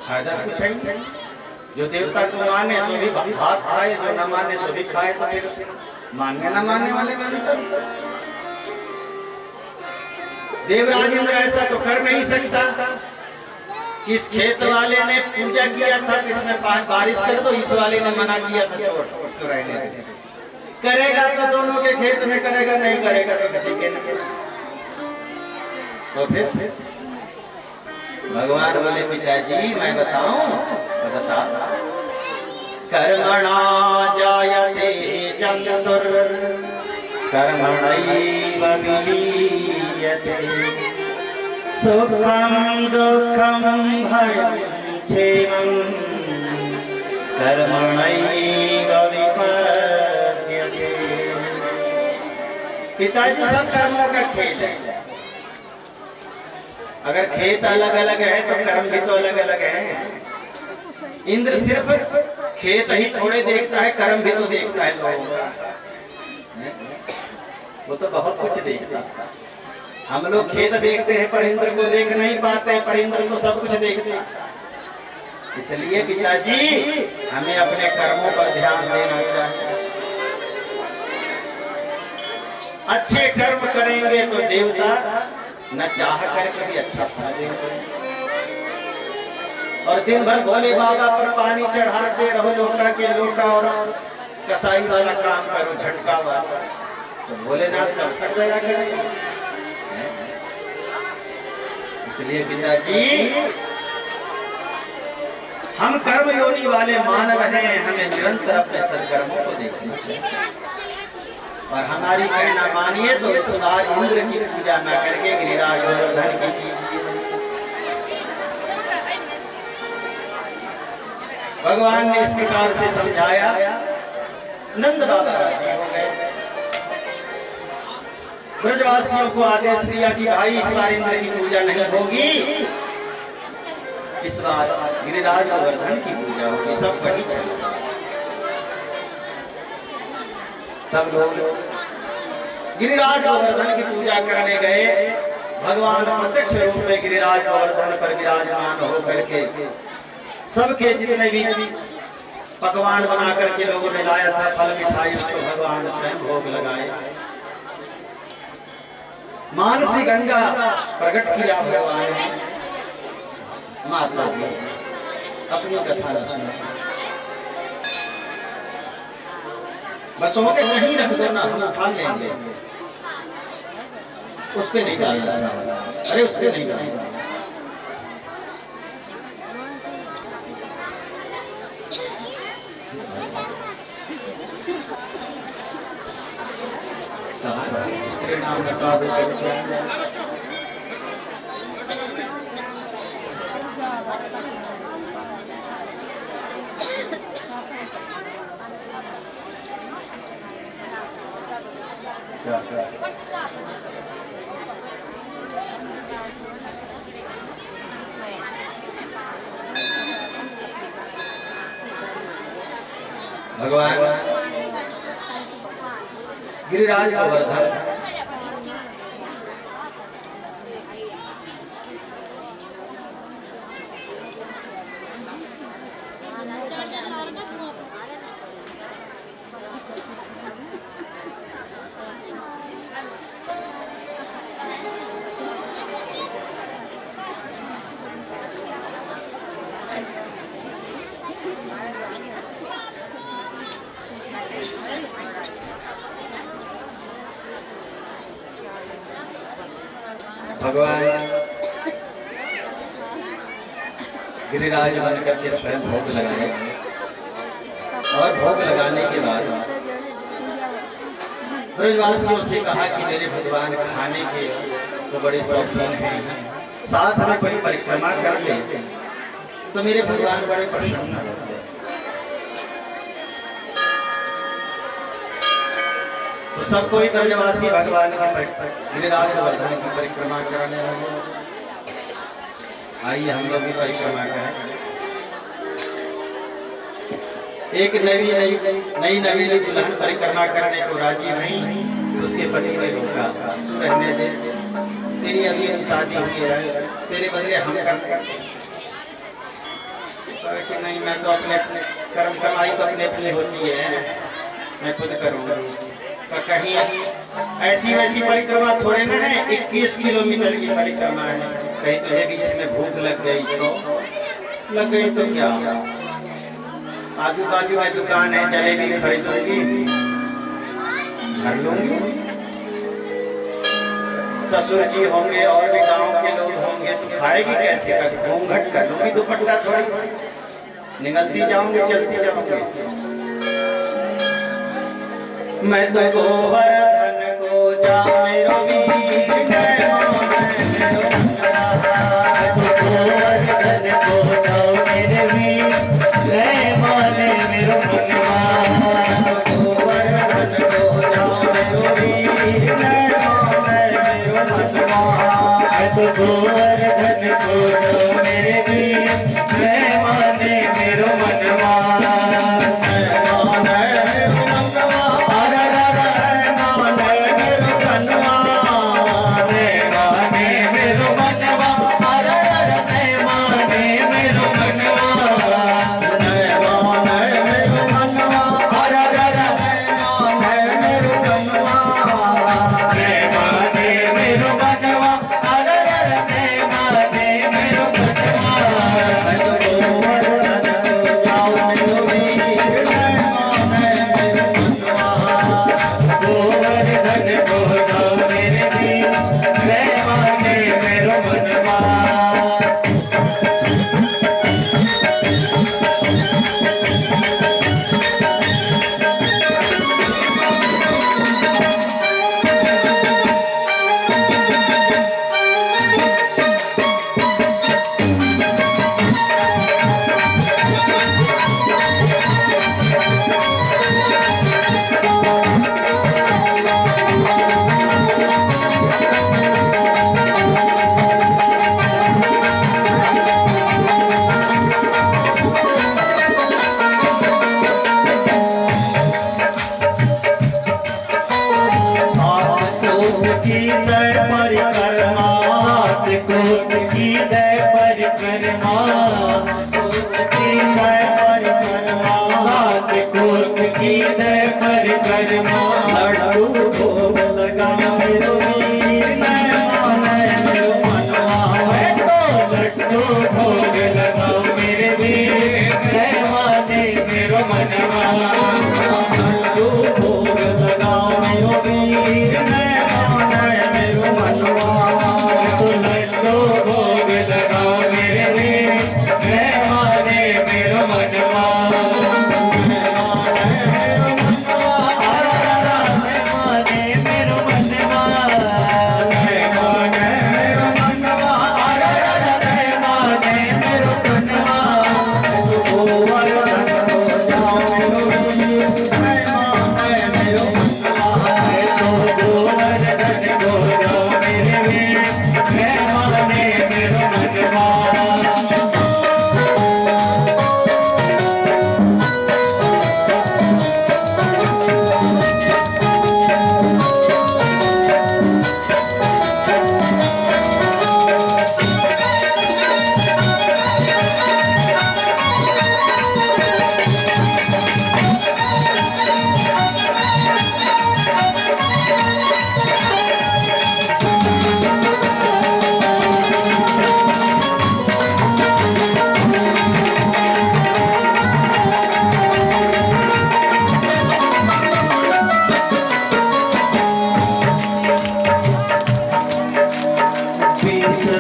फायदा कुछ है नहीं। जो देवता को माने सो भी भात खाए, जो न माने सो भी खाए, तो फिर मानने न मानने वाले में अंतर। देवराज इंद्र ऐसा तो कर नहीं सकता कि इस खेत वाले ने पूजा किया था कि इसमें बारिश कर दो, इस वाले ने मना किया था छोड़ इसको रहने दे। करेगा तो दोनों के खेत में करेगा, नहीं करेगा तो किसी के नहीं। तो फिर भगवान बोले पिताजी मैं बताऊं तो बता। कर्मणा जायते चतुर कर्मणैव विलीयते सुखं दुःखं भयं क्षेमं कर्मणैव विपद्यते। पिताजी सब कर्मों का खेल है। अगर खेत अलग अलग है तो कर्म भी तो अलग अलग है। इंद्र सिर्फ खेत ही थोड़े देखता है, कर्म भी तो देखता है लोगों का। वो तो बहुत कुछ देखता है। हम लोग खेत देखते हैं पर इंद्र को देख नहीं पाते हैं, पर इंद्र तो सब कुछ देखते हैं। इसलिए पिताजी हमें अपने कर्मों पर ध्यान देना चाहिए। अच्छे कर्म करेंगे तो देवता न चाह करके भी अच्छा फल देंगे। और दिन भर भोले बाबा पर पानी चढ़ाते रहो, लोटा के लोटा, और कसाई वाला काम करो झटका वाला, तो भोलेनाथ कब तक दया करेंगे। इसलिए पिताजी हम कर्म योनि वाले मानव हैं, हमें निरंतर अपने सत्कर्मों को देखना चाहिए। और हमारी कहना मानिए तो इस बार इंद्र की पूजा न करके गिरिराज गोवर्धन की कीजिए। भगवान ने इस प्रकार से समझाया। नंद बाबा राजी हो गए। ब्रजवासियों को आदेश दिया कि भाई इस बार इंद्र की पूजा नहीं होगी, इस बार गिरिराज गोवर्धन की पूजा होगी। सब वही चले। सब लोग गिरिराज गोवर्धन की पूजा करने गए। भगवान प्रत्यक्ष रूप में गिरिराज गोवर्धन पर विराजमान होकर के सबके जितने भी पकवान बना करके लोगों ने लाया था, फल मिठाई, उसको भगवान स्वयं भोग लगाए। मानसी गंगा प्रकट किया भगवान ने। माता जी अपनी कथा न सुना, बस होके कहीं रख दो ना, हम उठा लेंगे। उस पे नहीं डालना, अरे उस पे नहीं डालना। स्त्री नाम साधु भगवान गिरिराज गोवर्धन भगवान गिरिराज बन करके स्वयं भोग लगाए। और भोग लगाने के बाद ब्रजवासियों से कहा कि मेरे भगवान खाने के तो बड़े शौकीन हैं, साथ में कोई परिक्रमा कर ले तो मेरे भगवान बड़े प्रसन्न होते हैं। तो सब कोई ब्रजवासी भगवान की गिरिराज गोवर्धन की परिक्रमा करने लगे। आइए हम लोग भी परिक्रमा करें। एक नई नवीली दुल्हन परिक्रमा करने को राजी नहीं, उसके पति ने रोका, तू रहने दे, तेरी अभी अभी शादी हुई है, तेरे बदले हम करते। कहा कि नहीं मैं तो अपने कर्म कमाई तो अपने अपनी होती है, मैं खुद करूँगा। तो कहीं ऐसी वैसी परिक्रमा थोड़े ना है, 21 किलोमीटर की परिक्रमा है। कहीं तुझे बीच में भूख लग गई तो क्या, आजू बाजू में दुकान है, जलेबी खरीदूंगी भर लूंगी। ससुर जी होंगे और भी गांव के लोग होंगे तो खाएगी कैसे, का घूंघट कर लूंगी, दुपट्टा थोड़ी निकलती जाऊंगी चलती जाऊंगी। मैं तो गोवर्धन को जा मेरो वीर, मैं तो गोवर्धन को जाओ मेरे वीर, मैं माने मेरो मनवा। गोवर्धन को जाओ मेरो वीर, मैं माने मेरो मनवा। मैं तो गोवर्धन को जाओ मेरे वीर, मैं माने मेरो मनवा।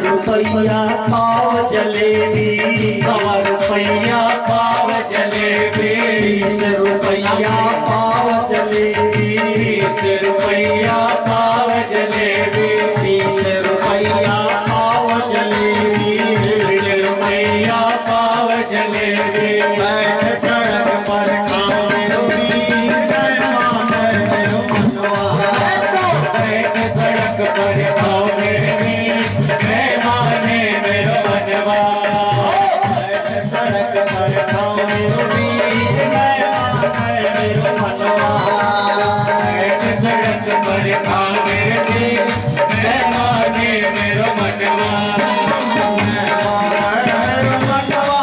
रुपया पाव जलेबी, 100 रुपया पाव जलेबी, 20 रुपया पाव जलेबी, 20 रुपया पाव जलेबी, 20 रुपया पाव जलेबी, 20 रुपया पाव जलेबी। बैठ सड़क पर खाओ मेरो वीर, मैं माने मेरो मनवा। बैठ सड़क पर खाओ मेरे वीर, मैं माने मेरो मनवा। बैठ सड़क पर खाओ मेरो वीर, मैं माने मेरो मनवा। बैठ सड़क पर खाओ मेरे वीर, मैं माने मेरो मनवा। मैं माने मेरो मनवा।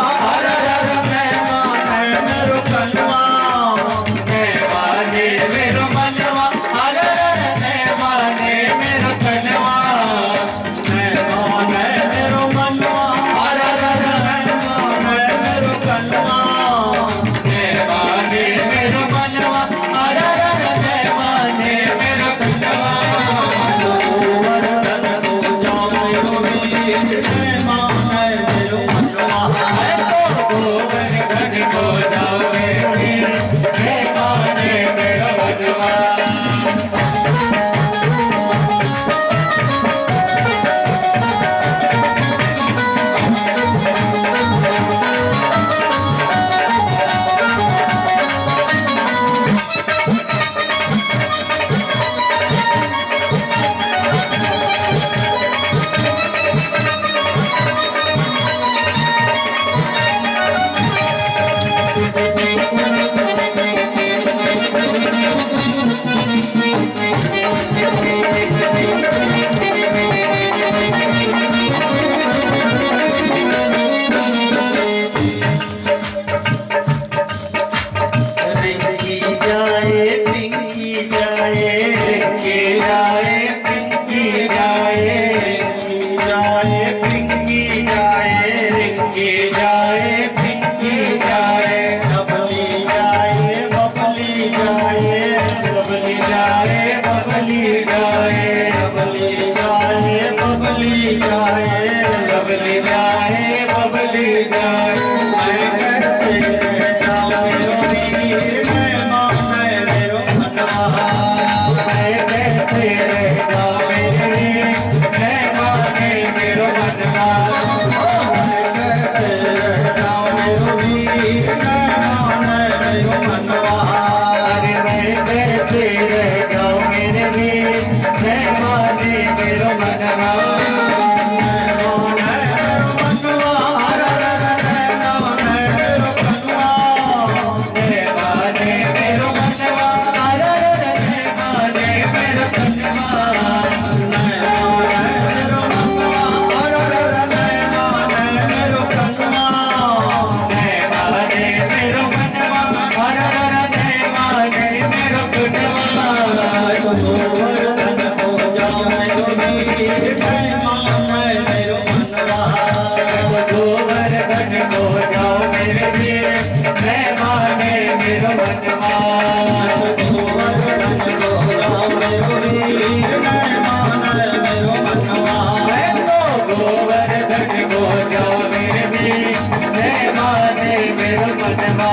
मनवा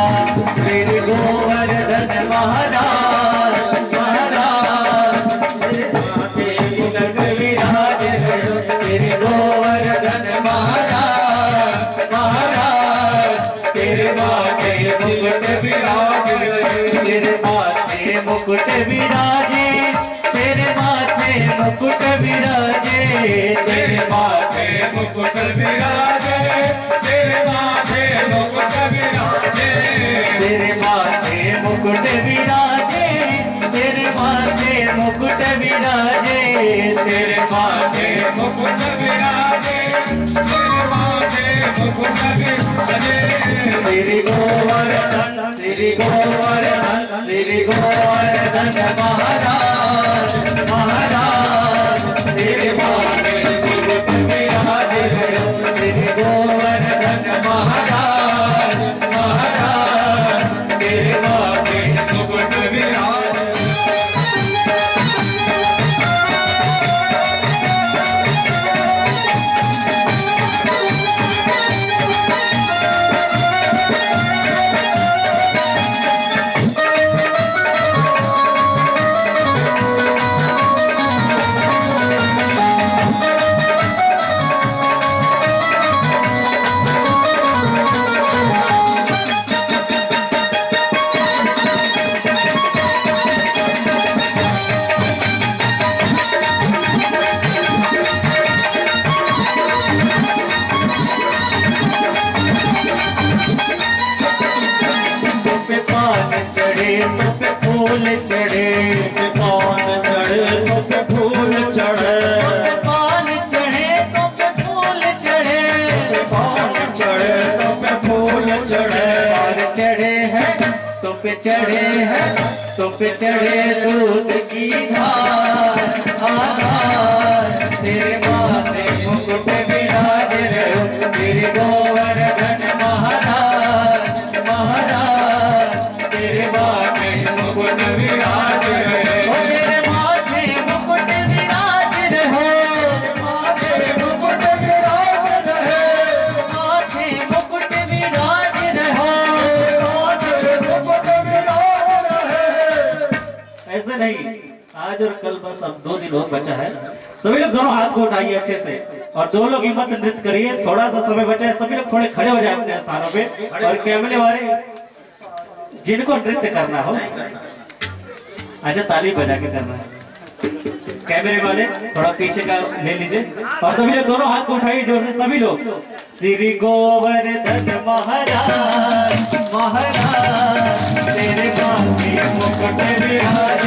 गिरि गोवर्धन महाराज महाराज तेरे माथे तिलक विराज गिरि गोवर्धन महाराज महाराज तेरे माथे मुकुट विराज तेरे माथे मुकुट विराजे तेरे माथे मुकुट विराजे तेरे माथे मुकुट विराजे तेरे माथे मुकुट विराजे तेरे माथे मुकुट विराजे तेरे माथे मुकुट विराजे तेरे माथे मुकुट विराजे तेरे माथे मुकुट विराजे श्री गोवर्धन महाराज महाराज तेरे माथे मुकुट विराजे श्री गोवर्धन महाराज महाराज तेरे माथे मुकुट विराजे फूल चढ़े पान चढ़े तो पे फूल चढ़े पान चढ़े तो पे फूल चढ़े पान चढ़े तो पे फूल चढ़े पान चढ़े हैं तो पे चढ़े हैं तो पे चढ़े दूध की धार आधार तेरे माथे मुकुट विराज रहो तेरे गोवर्धन महाराज महाराज तेरे माथे मुकुट विराज रहे तेरे माथे मुकुट विराज रहे माथे मुकुट विराज रहे माथे मुकुट विराज रहे माथे मुकुट विराज रहे। ऐसे नहीं, आज और कल बस अब 2 दिन और बचा है। सभी लोग दोनों हाथ को उठाइए अच्छे से और 2 लोग हिम्मत नृत्य करिए। थोड़ा सा समय बचा है, सभी लोग थोड़े खड़े हो जाए अपने स्थानों पे और कैमरे वाले जिनको नृत्य करना हो अच्छा ताली बजा के करना है। कैमरे वाले थोड़ा पीछे का ले लीजिए और सभी लोग दोनों हाथ को उठाइए जोर से सभी लोग। श्री गोवर्धन महाराज महाराज तेरे माथे मुकुट विराज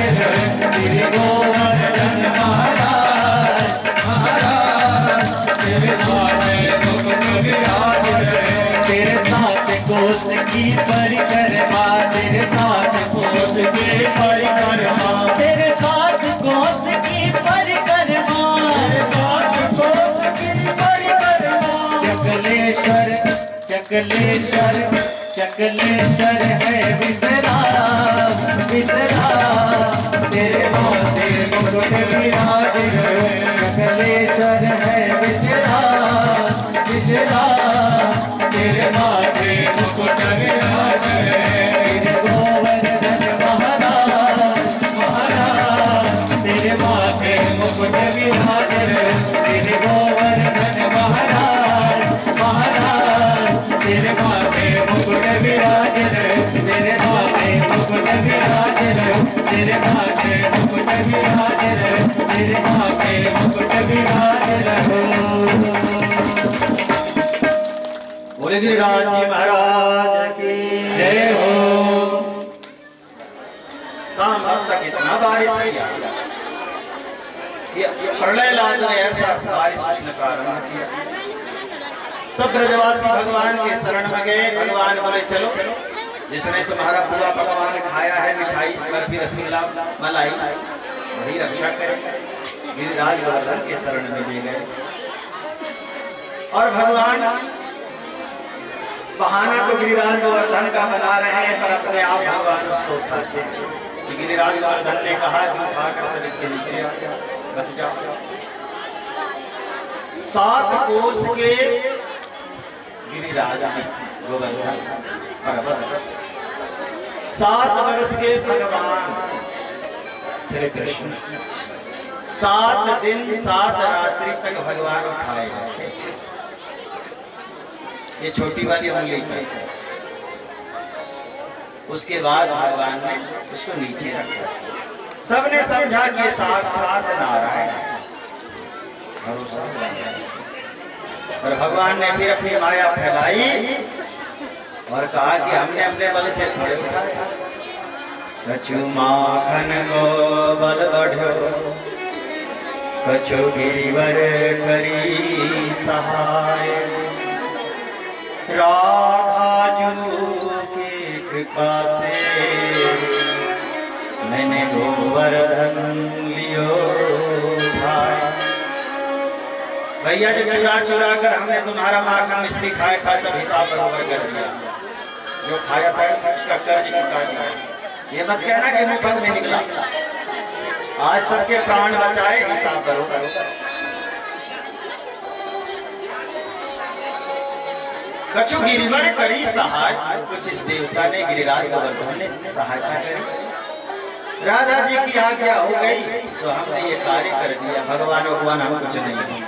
श्री गोवर्धन महाराज महाराज तेरे माथे मुकुट विराज तेरे साथ कोस की परिक्रमा तेरे साथ कोस की परिक्रमा तेरे साथ कोस की परिक्रमा तेरे साथ कोस की परिक्रमा चकलेश्वर चकलेश्वर चकलेश्वर है विश्राम विश्राम तेरे माथे मुकुट विराज चकलेश्वर है विश्राम विश्राम तेरे माथे मुकुट विराज गोवर्धन महाराज महाराज तेरे माथे मुकुट विराज तेरे गोवर्धन महाराज महाराज तेरे माथे मुकुट विराज तेरे माथे मुकुट विराज तेरे माथे मुकुट विराज तेरे माथे मुकुट विराज बोले गिरिराज जी महाराज की जय हो। शाम तक इतना बारिश किया कि प्रलय ला दो ऐसा बारिश उसने प्रारंभ किया। सब ब्रजवासी भगवान के शरण में गए। भगवान बोले चलो जिसने तुम्हारा पूरा पकवान खाया है मिठाई बर्फी रसगुल्ला मलाई वही रक्षा करेगा। गिरिराज गोवर्धन के शरण में ले गए और भगवान बहाना तो गिरिराज गोवर्धन का बना रहे हैं पर अपने आप भगवान उसको उठाते हैं। गिरिराज गोवर्धन ने कहा कि उठाकर सब इसके नीचे आ जाओ बच जाओ। 7 कोस के गिरिराज हैं गोवर्धन पर्वत 7 वर्ष के भगवान श्री कृष्ण 7 दिन 7 रात्रि तक भगवान उठाए रखे। ये छोटी वाली उंगली थी। उसके बाद भगवान ने उसको नीचे रखा। सबने समझा कि ये साक्षात नारायण है। भरोसा और भगवान ने फिर अपनी माया फैलाई और कहा कि हमने अपने बल से थोड़े उठाए। कछु माखन को बल बढ़ो, कछु गिरिवर करी सहाय। राधा जू की कृपा से मैंने गोवर्धन लियो भाई। भैया जो चुरा चुरा कर हमने तुम्हारा माखन मिश्री खाया था, सब हिसाब बराबर कर दिया। जो खाया था उसका कर्ज चुका दिया। ये मत कहना कि मुफ्त में निकला। आज सबके प्राण बचाए, हिसाब बराबर। कछु गिरिवर करी सहाय। कुछ इस देवता ने गिरिराज गोवर्धन ने सहायता करी। राधा जी की आज्ञा हो गई तो हमने ये कार्य कर दिया। भगवान भगवान हम कुछ नहीं।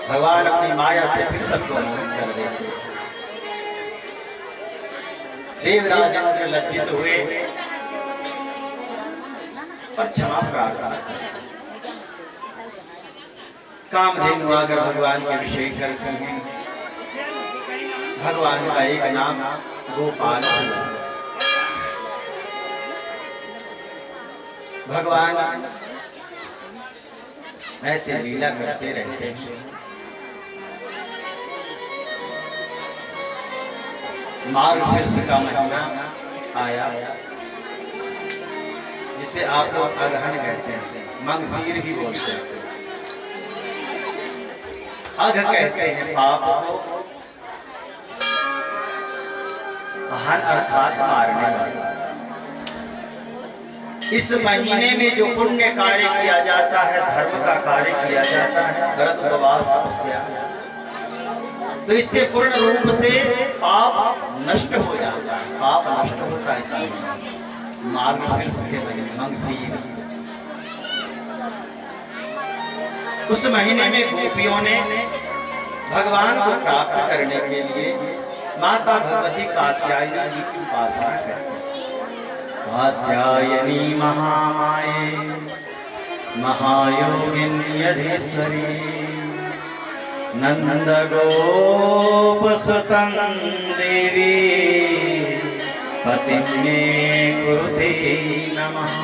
भगवान अपनी माया से फिर सबको मोहित कर देते। देवराज इंद्र लज्जित हुए और क्षमा प्रार्थना करते। कामधेनु आकर भगवान के अभिषेक करते हैं। भगवान का एक नाम गोपाल। भगवान ऐसे लीला करते रहते हैं। मार्गशीर्ष का महीना आया जिसे आप लोग अगहन कहते हैं, मंगशीर भी बोलते हैं। अघ कहते हैं पाप को, हन अर्थात मारने वाला। इस महीने में जो पुण्य कार्य किया जाता है, धर्म का कार्य किया जाता है, व्रत उपवास तपस्या, तो इससे पूर्ण रूप से पाप नष्ट हो जाता है। पाप नष्ट होता है इसमें। मार्गशीर्ष के महीने मंगशीर, उस महीने में गोपियों ने भगवान को प्राप्त करने के लिए माता भगवती कात्यायनी जी की उपासना करते। कात्यायनी महामाये महायोगिनी अधीश्वरी नंद गोप सुतं देवी पति में कुरुते नमः।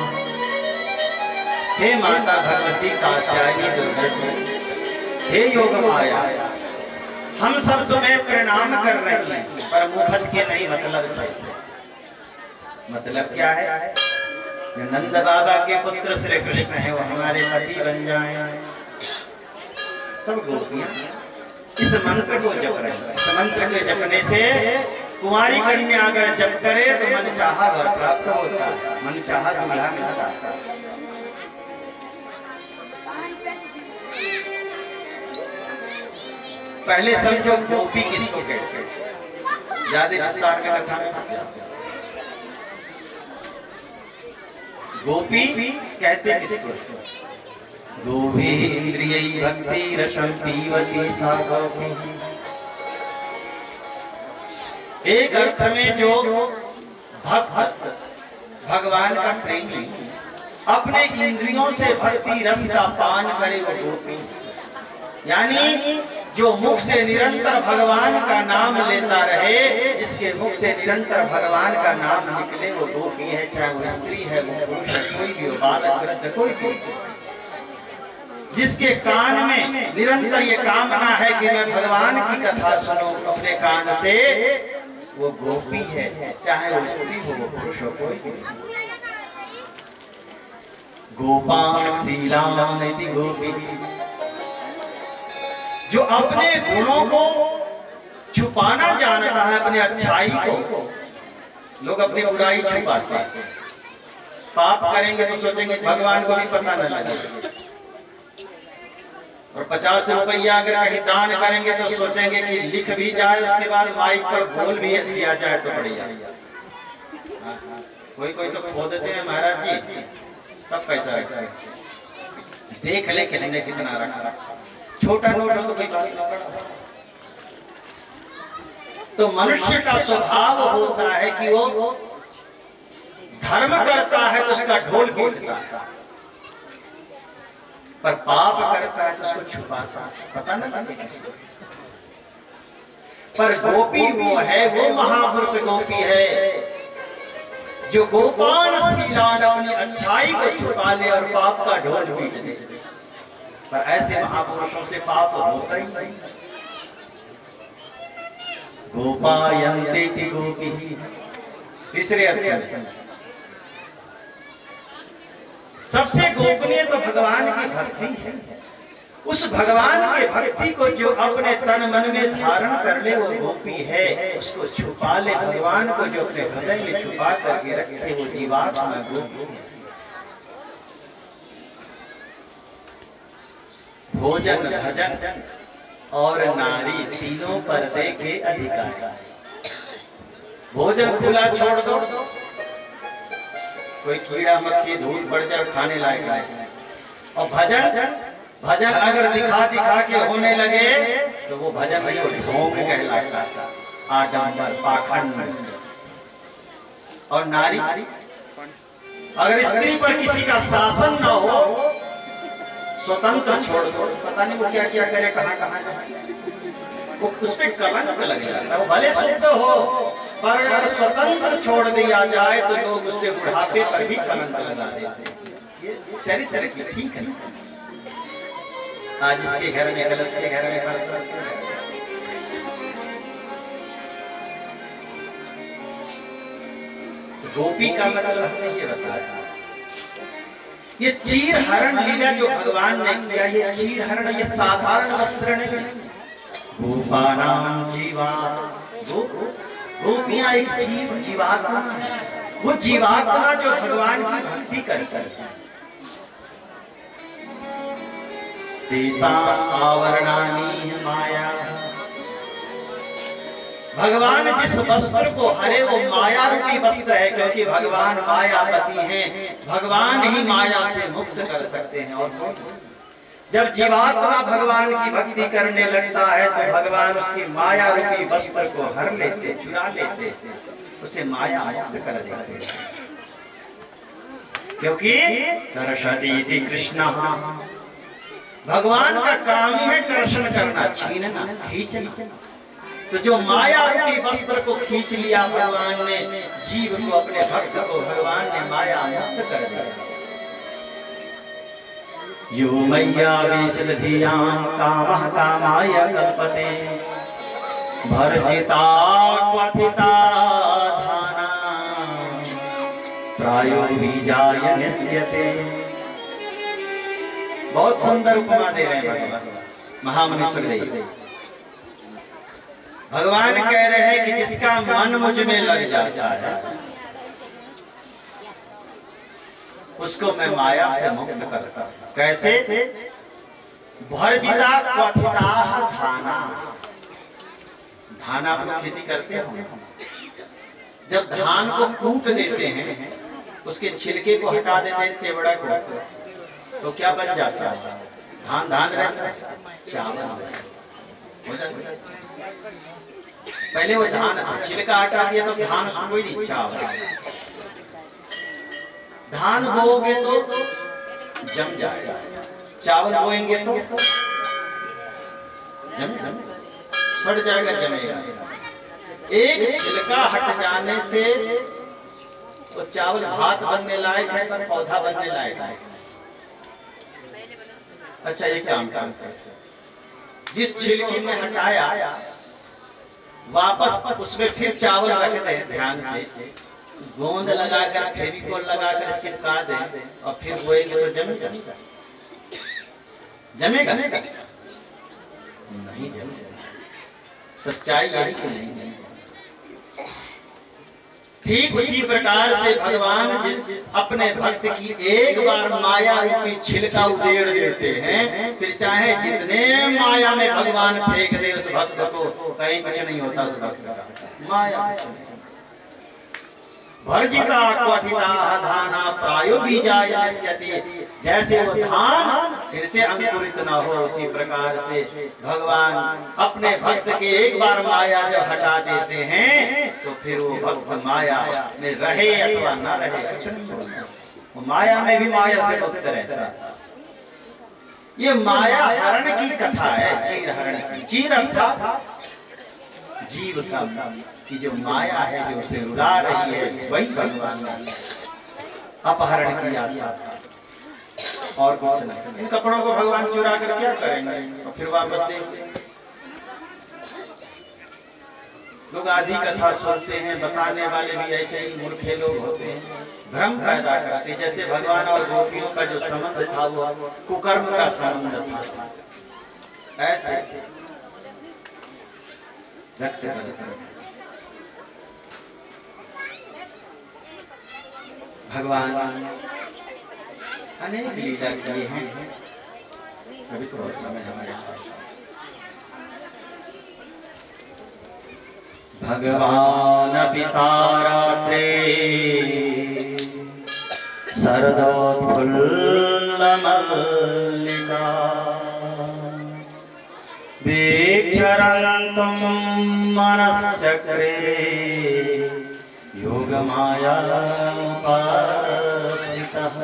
हे माता भगवती कात्यायनी दुर्गा, हे योग माया, हम सब तुम्हें प्रणाम कर रहे हैं, पर मुफ्त के नहीं, मतलब से। मतलब क्या है? जो नंद बाबा के पुत्र श्री कृष्ण है, वो हमारे पति बन जाए। सब गोपियां इस मंत्र को जप रहे हैं। इस मंत्र के जपने से कुंवारी कन्या अगर जप करे तो मन चाहा वर प्राप्त होता है, मन चाहा दूल्हा मिलता है। पहले समझो गोपी किसको कहते हैं, ज्यादा विस्तार में कथा में मत जाओ। गोपी कहते किसको? गोभी इंद्रिय भक्ति रसम पीवती सा गोपी। एक अर्थ में जो भक्त भगवान का प्रेमी अपने इंद्रियों से भक्ति रस का पान करे वो गोपी। यानी जो मुख से निरंतर भगवान का नाम लेता रहे, जिसके मुख से निरंतर भगवान का नाम निकले वो गोपी है। चाहे वो स्त्री है, वो पुरुष है, कोई भी हो, बालक वृद्ध कोई भी। जिसके कान में निरंतर ये कामना है कि मैं भगवान की कथा सुनूं अपने कान से, वो गोपी है। चाहे वो स्त्री हो, वो पुरुष हो, कोई भी। गोपाशीलानिति गोपी, जो अपने गुणों को छुपाना जानता है, अपने अच्छाई को। लोग अपनी बुराई छुपाते हैं। पाप करेंगे तो सोचेंगे भगवान को भी पता न लगे। और 50 रुपया अगर कहीं दान करेंगे तो सोचेंगे कि लिख भी जाए, उसके बाद माइक पर बोल भी दिया जाए तो बढ़िया। कोई कोई तो खो देते हैं महाराज जी, तब पैसा रखा है, देख ले कि हमने कितना रखा। छोटा नोट हो तो कोई बात नहीं, बड़ा। तो मनुष्य का स्वभाव होता है कि वो धर्म करता है तो उसका ढोल पीटता है, पर पाप करता है तो उसको छुपाता है, पता ना लगे किसी। पर गोपी वो है, वो महापुरुष गोपी है जो गोपान शीलान अपनी अच्छाई को छुपा ले और पाप का ढोल पीट दे। पर ऐसे महापुरुषों से पाप होता ही नहीं। गोपायन्ते गोपी, तीसरे अर्थ में सबसे गोपनीय तो भगवान की भक्ति है। उस भगवान के भक्ति को जो अपने तन मन में धारण कर ले वो गोपी है। उसको छुपा ले, भगवान को जो अपने हृदय में छुपा करके रखे वो जीवात्मा गोपी है। भोजन भजन और नारी तीनों पर्दे के अधिकारी। भोजन खुला छोड़ दो, कोई कीड़ा मक्खी धूल पड़ जाए खाने लायक है। और भजन अगर दिखा के होने लगे तो वो भजन नहीं, वो ढोंग कहलाता, आडंबर पाखंड। और नारी, अगर स्त्री पर किसी का शासन न हो, स्वतंत्र छोड़ दो, पता नहीं वो क्या क्या करे, कहाँ वो उस पे कलंक लग जाता है। वो भले शुद्ध हो पर अगर स्वतंत्र छोड़ दिया जाए तो लोग उसके बुढ़ापे पर भी कलंक लगा देते हैं। ये चरित्र की ठीक है। आज इसके घर में कलश के घर में हर्ष के घर में गोपी का मतलब हमने ये बताया। ये चीर हरण लीला जो भगवान ने किया, ये चीर हरण ये साधारण वस्त्र नहीं। गोपानां जीवा, गोपियां एक जीवात्मा है। वो जीवात्मा जो भगवान की भक्ति करता है। तेसा आवरणानि माया, भगवान जिस वस्त्र को हरे वो माया रूपी वस्त्र है, क्योंकि भगवान मायापति हैं। भगवान ही माया से मुक्त कर सकते हैं। और जब जीवात्मा भगवान की भक्ति करने लगता है तो भगवान उसकी माया रूपी वस्त्र को हर लेते, चुरा लेते, उसे माया मुक्त कर देते। क्योंकि कर्षति कृष्ण, भगवान का काम ही है कर्षण करना, छीनना, खींचना। तो जो माया रूपी वस्त्र को खींच लिया भगवान ने, जीव को, अपने भक्त को भगवान ने माया मुक्त कर दिया। यो मैया विशदधियां कामः कामाय कल्पते, भर्जिता क्वथिता धाना, प्रायो बीजाय निस्यते। बहुत सुंदर उपमा दे रहे हैं भगवान महामुनि सुखदेव। भगवान कह रहे हैं कि जिसका मन मुझ में लग जाता है उसको मैं माया से मुक्त करता हूं। कैसे? भर्जिता क्वथिता धाना, धान आप लोग खेती करते हो, जब धान को कूट देते हैं, उसके छिलके को हटा देते हैं, चेवड़ा को, तो क्या बन जाता है? धान धान रहता है, चावल हो जाता है। पहले वो धान छिलका हटा दिया तो धान कोई नहीं, चावल। धान बोओगे तो जम जाएगा, चावल बोएंगे तो सड़ जाएगा, जमेगा। एक छिलका हट जाने से वो चावल भात बनने लायक है, पर पौधा बनने लायक है। अच्छा, एक काम करते, जिस छिलके में हटाया वापस उसमें फिर चावल रख दे, ध्यान से गोंद लगाकर, फेविकोल लगाकर चिपका दे और फिर बोएंगे तो जमेगा? जमेगा? नहीं जमेगा। सच्चाई यही कि नहीं जमेगा। ठीक उसी प्रकार से भगवान जिस अपने भक्त की एक बार माया रूपी छिलका उधेड़ देते हैं, फिर चाहे जितने माया में भगवान फेंक दे उस भक्त को, कहीं कुछ नहीं होता उस भक्त का। माया भर्जिता क्वथिता धाना प्रायो बीजायस्यति, जैसे वो धान फिर से अंकुरित न हो, उसी प्रकार से भगवान अपने भक्त के एक बार माया जब हटा देते हैं तो फिर वो भक्त माया में रहे अथवा न रहे कुछ नहीं होता, वो माया में भी माया से मुक्त रहता है। ये माया हरण की कथा है, चीर हरण की। चीर अर्थात जीव का कि जो माया है जो उसे रुला रही है, वही भगवान ने अपहरण किया था और कुछ नहीं। इन कपड़ों को भगवान चुरा कर क्या करेंगे और फिर वापस देंगे। लोग आधी कथा सुनते हैं, बताने वाले भी ऐसे ही मूर्खे लोग होते हैं, भ्रम पैदा करते। जैसे भगवान और गोपियों का जो संबंध था वो कुकर्म का संबंध था, ऐसे व्यक्त करते। भगवान अनेक लीला किए हैं, अभी थोड़ा समय हमारे पास। भगवान पितारात्रे शरदोत्फुल्लमल्लिका वीक्षरन्तं मनश्चक्रे योगमाया उपासितः।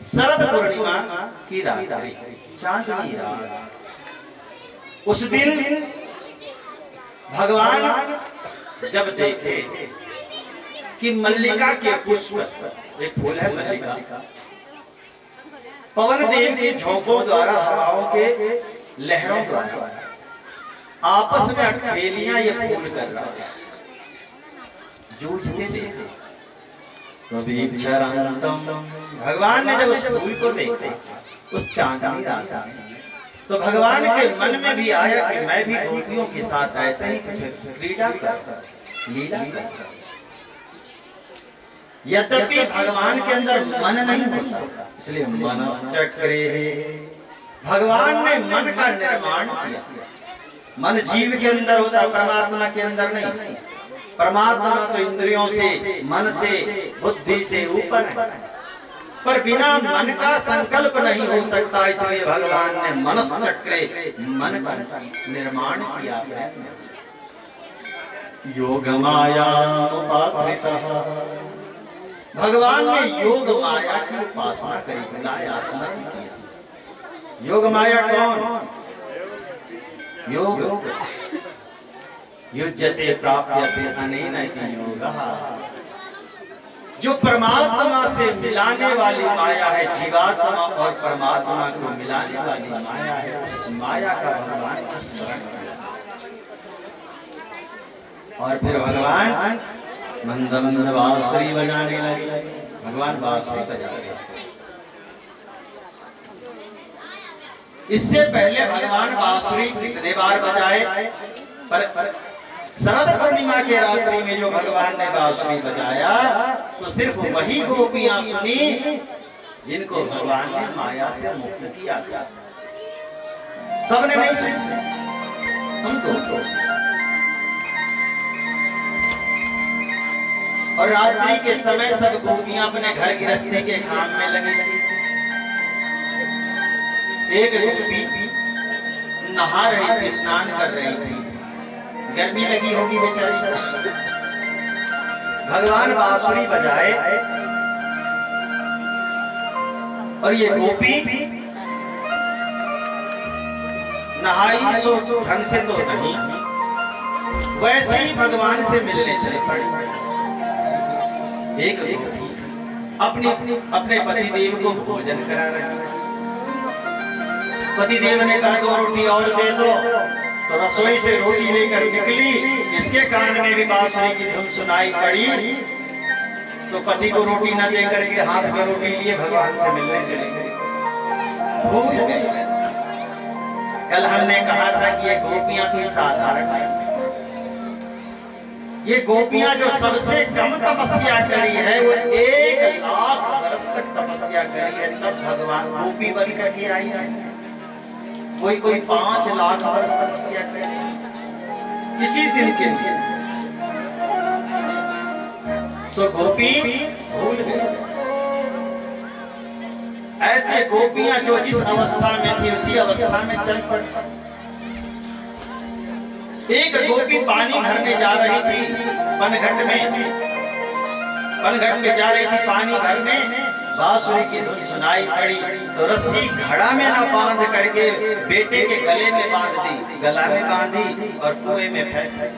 शरद पूर्णिमा की रात्रि, चांदनी रात, उस दिन भगवान जब देखे कि मल्लिका के पुष्प, एक फूल है मल्लिका, पवन देव के झोंकों द्वारा, हवाओं के लहरों द्वारा आपस में अटखेलियां ये फूल कर रहा है, जूझते देखे। तो भगवान ने जब उस फूल को देखा, उस चांदनी रात में, तो भगवान के मन में भी आया कि मैं भी गोपियों के साथ ऐसा ही कुछ क्रीड़ा कर, लीला कर। यद्यपि भगवान के अंदर मन नहीं होता, इसलिए मनश्चक्रे, भगवान ने मन का निर्माण किया। मन जीव के अंदर होता, परमात्मा के अंदर नहीं। परमात्मा तो इंद्रियों से, मन से, बुद्धि से ऊपर है, पर बिना मन का संकल्प नहीं हो सकता, इसलिए भगवान ने मनश्चक्रे, मन का निर्माण किया है। योग माया उपाश्रितः, भगवान ने योग माया की उपासना करी, बुलाया, स्मरण किया। योग माया कौन? योग युज्यते प्राप्यते अनेन इति योगः, जो परमात्मा से मिलाने वाली माया है, जीवात्मा और परमात्मा को मिलाने वाली माया है, उस माया का भगवान का स्मरण किया। और फिर भगवान मंद मंद बांसुरी बजाने लगे। भगवान बांसुरी बजा रहे। इससे पहले भगवान बांसुरी कितने बार बजाए, पर शरद पूर्णिमा के रात्रि में जो भगवान ने बांसुरी बजाया तो सिर्फ वही गोपियां सुनी जिनको भगवान ने माया से मुक्त किया था। सबने नहीं सुनी, उनको। और रात्रि के समय सब गोपियां अपने घर गृहस्थी के काम में लगी थी। एक गोपी नहा रही थी, स्नान कर रही थी, गर्मी लगी होगी बेचारी। भगवान बांसुरी बजाए और ये गोपी नहाई सो ढंग से तो नहीं, वैसे ही भगवान से मिलने चले पड़ी। एक गोपी अपने पतिदेव को भोजन करा रही। पतिदेव ने कहा 2 रोटी और दे दो, तो रसोई से रोटी लेकर निकली, इसके कान में भी बांसुरी की धुन सुनाई पड़ी। तो पति को रोटी न दे करके हाथ में रोटी लिए भगवान से मिलने चले गए। भूल गए। कल हमने कहा था कि ये गोपियां कोई साधारण नहीं, ये गोपियां जो सबसे कम तपस्या करी है वो 1,00,000 वर्ष तक तपस्या करी है, तब भगवान गोपी बन करके आई है। कोई 5 लाख वर्ष तपस्या करी इसी दिन के लिए। सो गोपी भूल गए। ऐसे गोपियां जो जिस अवस्था में थी उसी अवस्था में चल पड़ी। एक गोपी पानी भरने जा रही थी पनघट में जा रही थी पानी भरने। बांसुरी की धुन सुनाई पड़ी तो रस्सी घड़ा में न बांध करके बेटे के गले में बांध दी, गला में बांधी और कुएं में फेंक दी।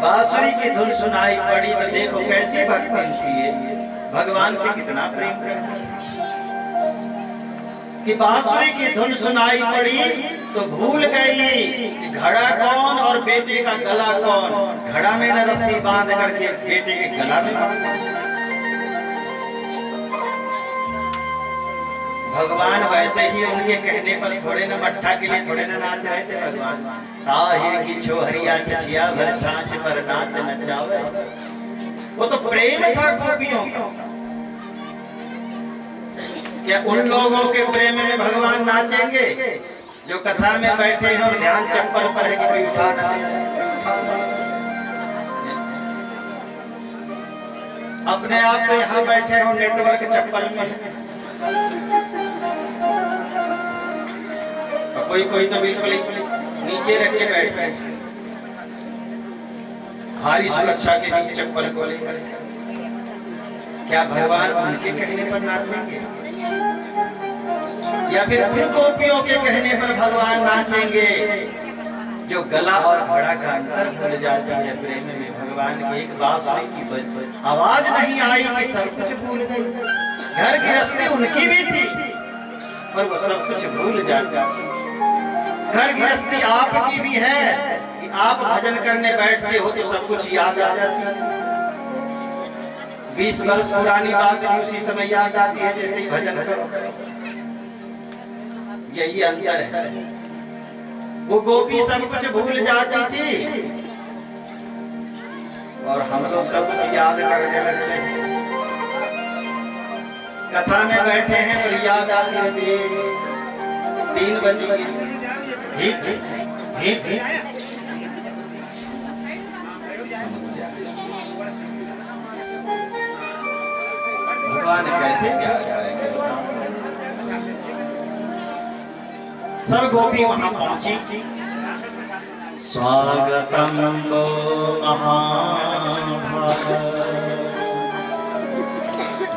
बांसुरी की धुन सुनाई पड़ी तो देखो कैसी भक्ति थी ये, भगवान से कितना प्रेम करती कि बांसुरी की धुन सुनाई पड़ी तो भूल गई कि घड़ा कौन और बेटे का गला कौन। घड़ा में न रस्सी बांध करके बेटे के गला में बांध दी। भगवान वैसे ही उनके कहने पर थोड़े न मट्ठा के लिए थोड़े न नाच रहे थे। भगवान ताहिर की छोहरिया छछिया भर छाछ पर नाच नचावे, वो तो प्रेम था गोपियों का। क्या उन लोगों के प्रेम में भगवान नाचेंगे जो कथा में बैठे हैं और ध्यान चप्पल पर है कि कोई उठा ना ले? अपने आप तो यहाँ बैठे हो नेटवर्क चप्पल में, और कोई तो बिल्कुल नीचे रख के बैठ गए भारी सुरक्षा के बीच चप्पल को लेकर। क्या भगवान उनके कहने पर नाचेंगे या फिर उन गोपियों के कहने पर भगवान नाचेंगे जो गला और घड़ा का अंतर भूल जाती है प्रेम में? भगवान की एक बांसुरी की आवाज नहीं आई कि सब कुछ भूल गई। घर गृहस्थी उनकी भी थी पर वो सब कुछ भूल जाती। घर गृहस्थी आपकी भी है कि आप भजन करने बैठते हो तो सब कुछ याद आ जाती है। 20 वर्ष पुरानी बात भी उसी समय याद आती है जैसे ही भजन करो। यही अंतर है। वो गोपी सब कुछ भूल जाती थी और हम लोग सब कुछ याद करने लगते हैं। कथा में बैठे हैं पर याद आती रहती है 3 बजे समस्या। भगवान कैसे प्यार करेंगे? सब गोपी वहां पहुंची। स्वागतम वो महाभाग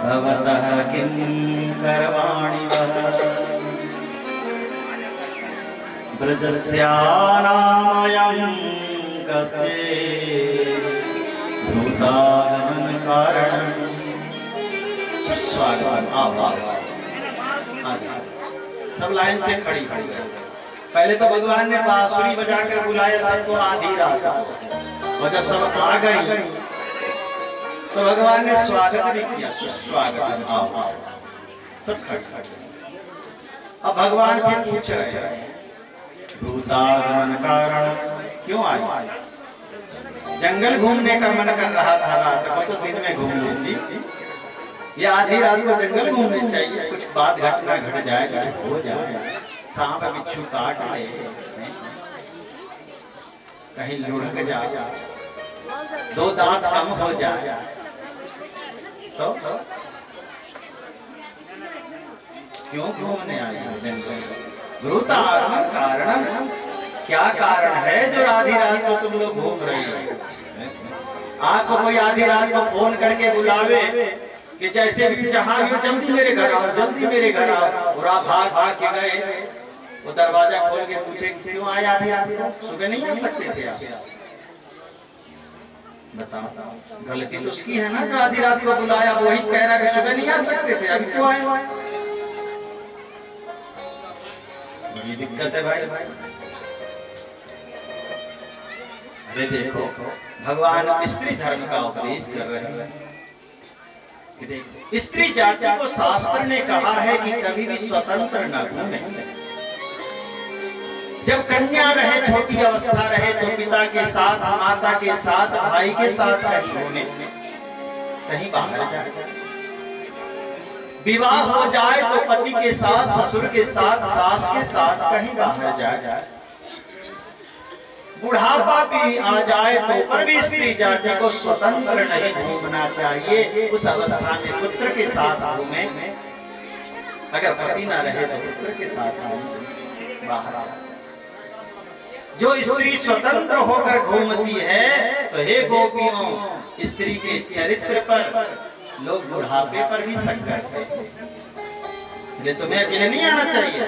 भवतः किं करवाणि वः ब्रजस्यानामयं कस्य भूतागमन कारणं। सुस्वागतम। सब लाइन से खड़ी। पहले तो भगवान ने बांसुरी बजाकर बुलाया सबको आधी रात, और जब सब आ गई तो भगवान ने स्वागत भी किया, सुस्वागत। सब खड़ी। अब भगवान फिर पूछ रहे हैं भूतागमन कारण क्यों आई? जंगल घूमने का मन कर रहा था रात को तो दिन में घूम लेती, ये आधी रात को जंगल घूमने चाहिए। कुछ बात घटना घट जाए, हो जाए, सांप बिच्छू काट ले, कहीं लुढ़क जाए, 2 दांत कम हो जाए तो क्यों घूमने आए जंगल? भूतागमन कारण क्या कारण है जो आधी रात को तुम लोग घूम रहे हो? आपको कोई आधी रात को फोन करके बुलावे कि जैसे भी जहां भी जल्दी मेरे घर आओ, जल्दी मेरे घर आओ, और आप भाग के गए, वो दरवाजा खोल के पूछे क्यों आए आधी रात को? सुबह नहीं आ सकते थे आप? बताओ, गलती तो उसकी है ना जो आधी रात को बुलाया। वही कह रहा कि सुबह नहीं आ सकते थे, अभी क्यों आए? बड़ी दिक्कत है भाई। अरे देखो, भगवान स्त्री धर्म का उपदेश कर रहे हैं। स्त्री जाति को शास्त्र ने कहा है कि कभी भी स्वतंत्र न घूमे। जब कन्या रहे, छोटी अवस्था रहे, तो पिता के साथ, माता के साथ, भाई के साथ कहीं घूमे, कहीं बाहर जाए। विवाह हो जाए तो पति के साथ, ससुर के साथ, सास के साथ कहीं बाहर जाए। बुढ़ापा भी आ जाए तो पर भी स्त्री जाति को स्वतंत्र नहीं घूमना चाहिए। उस अवस्था में पुत्र के साथ घूमे, अगर पति ना रहे तो पुत्र के साथ घूमे बाहर। जो स्त्री स्वतंत्र होकर घूमती है, तो हे गोपियों, स्त्री के चरित्र पर लोग बुढ़ापे पर भी शक करते हैं। इसलिए तुम्हें अकेले नहीं आना चाहिए।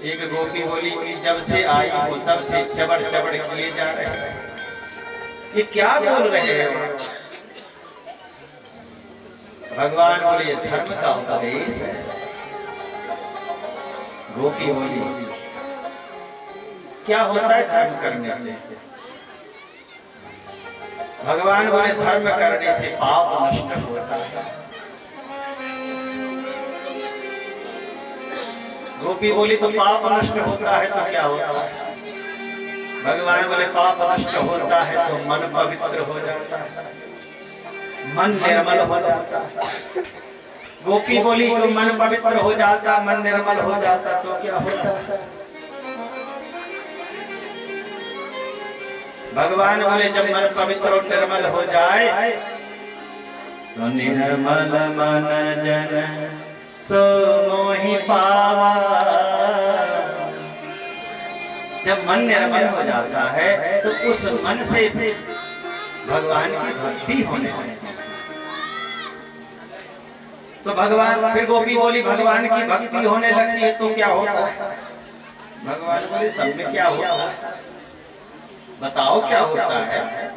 एक गोपी बोली कि जब से आई हो तब से चबड़ चबड़ किए जा रहे हैं, ये क्या बोल रहे हो? भगवान बोले धर्म का उपदेश है। गोपी बोली क्या होता है धर्म करने से? भगवान बोले धर्म करने से पाप नष्ट होता है। गोपी बोली तो पाप नष्ट होता है तो क्या होता है? भगवान बोले पाप नष्ट होता है तो मन पवित्र हो जाता है, मन निर्मल हो जाता है। गोपी बोली तो मन पवित्र हो जाता, मन निर्मल हो जाता तो क्या होता है? भगवान बोले जब मन पवित्र और निर्मल हो जाए तो निर्मल मन जन सो मोहि पावा। जब मन निर्मल हो जाता है तो उस मन से भगवान की भक्ति होने लगती है। तो भगवान, फिर गोपी बोली भगवान की भक्ति होने लगती है तो क्या होता है? भगवान बोले सब में क्या होता है, बताओ क्या होता है?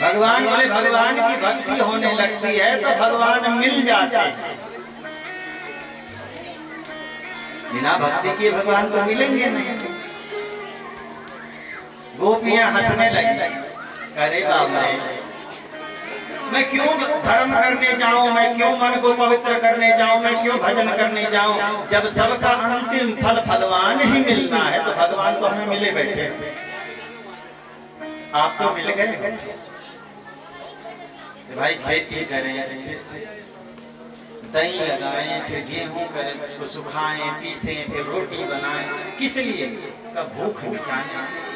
भगवान बोले भगवान की भक्ति होने लगती है तो भगवान मिल जाते हैं। बिना भक्ति के भगवान तो मिलेंगे नहीं। गोपियां हंसने लगी, करे बाप रे, मैं क्यों धर्म करने जाऊं, मैं क्यों मन को पवित्र करने जाऊं, मैं क्यों भजन करने जाऊं, जब सबका अंतिम फल भगवान ही मिलना है। तो भगवान तो हमें मिले बैठे, आप तो मिल गए। भाई खेती करें, दही लगाएं, फिर गेहूं करें, उसको सुखाएं, पीसें, फिर रोटी बनाएं, किस लिए? का भूख मिटाने।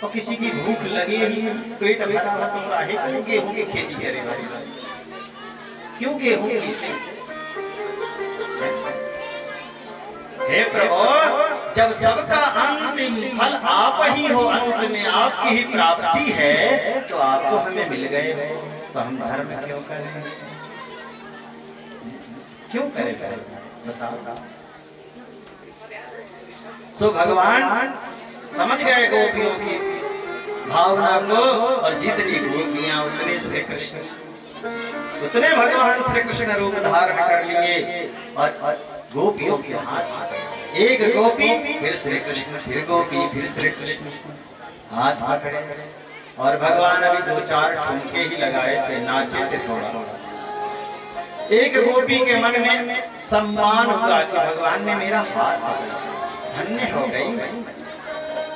और किसी की भूख लगे ही, पेट भरा हो तो काहे क्यों गेहूं की खेती करे भाई? क्यों गेहूं की से? हे प्रभु, जब सबका अंतिम फल आप ही हो, अंत में आपकी ही प्राप्ति है, तो आप तो हमें मिल गए, तो हम धर्म क्यों करें? क्यों करें धर्म? बताओ। सो भगवान समझ गए गोपियों की भावना को, और जितनी गोपियां उतने श्री कृष्ण, उतने भगवान श्री कृष्ण रूप धारण कर लिए। और गोपियों के हाथ, एक गोपी फिर श्री कृष्ण, फिर गोपी फिर श्री कृष्ण हाथ पकड़े, और भगवान अभी 2-4 ठुमके ही लगाए थे, नाचे थे थोड़ा। एक गोपी के मन में सम्मान हुआ कि भगवान ने मेरा हाथ पकड़ा, धन्य हो गई।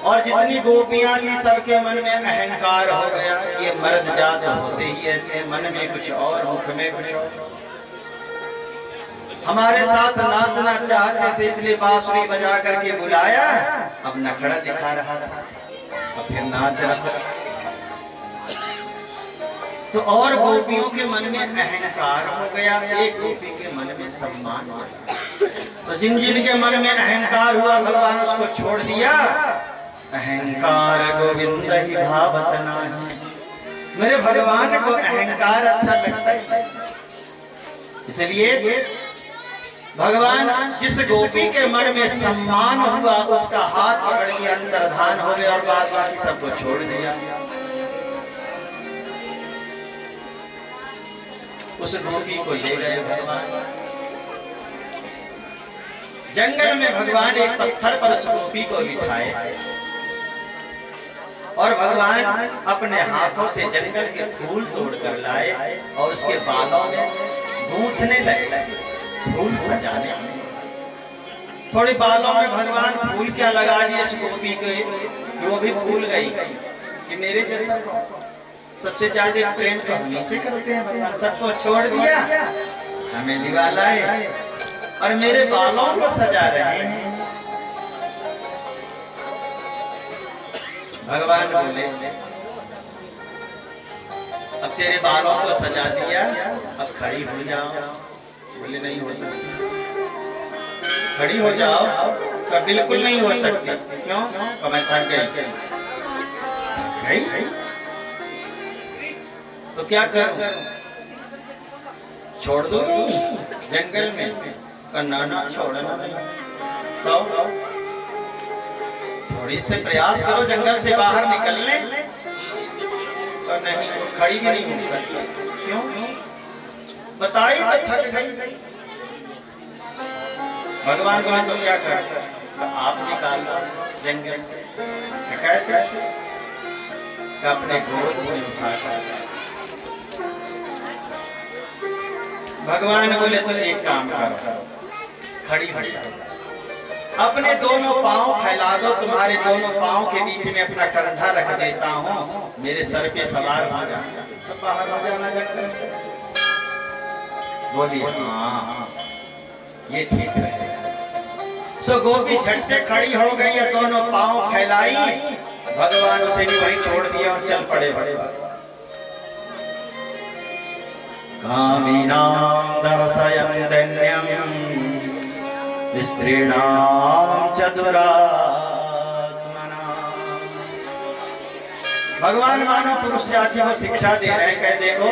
और जितनी गोपियां थी सबके मन में अहंकार हो गया, ये मर्द जात होते ही ऐसे, मन में कुछ और, मुख में कुछ और। हमारे साथ नाचना चाहते थे, इसलिए बांसुरी बजा करके बुलाया, अब नखड़ा दिखा रहा था, और फिर नाच रहा था। तो और गोपियों के मन में अहंकार हो गया, एक गोपी के मन में सम्मान हो गया। तो जिन जिन के मन में अहंकार हुआ, भगवान उसको छोड़ दिया। अहंकार गोविंद ही भावत नाही, मेरे भगवान को अहंकार अच्छा लगता है। इसलिए भगवान जिस गोपी के मन में सम्मान हुआ, उसका हाथ पकड़ के अंतर्धान हो गया, और बाद बाकी सबको छोड़ दिया। उस गोपी को ले गए भगवान। जंगल में भगवान एक पत्थर पर उस गोपी को बिठाए, और भगवान अपने हाथों से जंगल के फूल तोड़ कर लाए, और उसके बालों में गूंथने लगे, फूल सजाने। थोड़े बालों में भगवान फूल क्या लगा दिए इस गोपी के कि वो भी भूल गई कि मेरे जैसा सबसे ज्यादा प्रेम तो हम से करते हैं भगवान। सबको छोड़ दिया, हमें दिवाला है और मेरे बालों को सजा रहे हैं। भगवान बोले अब तेरे बालों को सजा दिया, अब खड़ी हो जाओ। बोले नहीं हो सकती। खड़ी हो जाओ तो बिल्कुल नहीं हो सकती। क्यों? तो मैं थक गई। तो क्या करूं? छोड़ दो जंगल में? ना छोड़ना नहीं। तो थोड़ी से प्रयास करो जंगल से बाहर निकलने। और नहीं, खड़ी भी नहीं हो सकती। क्यों? बताई तो थक गई। भगवान बोले तो क्या कर? तो आप निकाल लो जंगल से। कैसे? अपने गोद से उठाकर। भगवान बोले तो एक काम करो, खड़ी हो जाओ, अपने दोनों पांव फैला दो, तुम्हारे दोनों पांव के बीच में अपना कंधा रख देता हूँ, मेरे सर पे सवार हो जाना, सब बाहर हो जाना जंगल से। बोलिए हाँ, ये ठीक है। सो गोपी झट से खड़ी हो गई, दोनों पांव फैलाई, भगवान उसे भी वहीं छोड़ दिया और चल पड़े। बड़े कामिनां दर्शयन्त्यन्यं स्त्रीणां च दुरात्मनां। भगवान मानव पुरुष जाति को शिक्षा दे रहे हैं। कह देखो,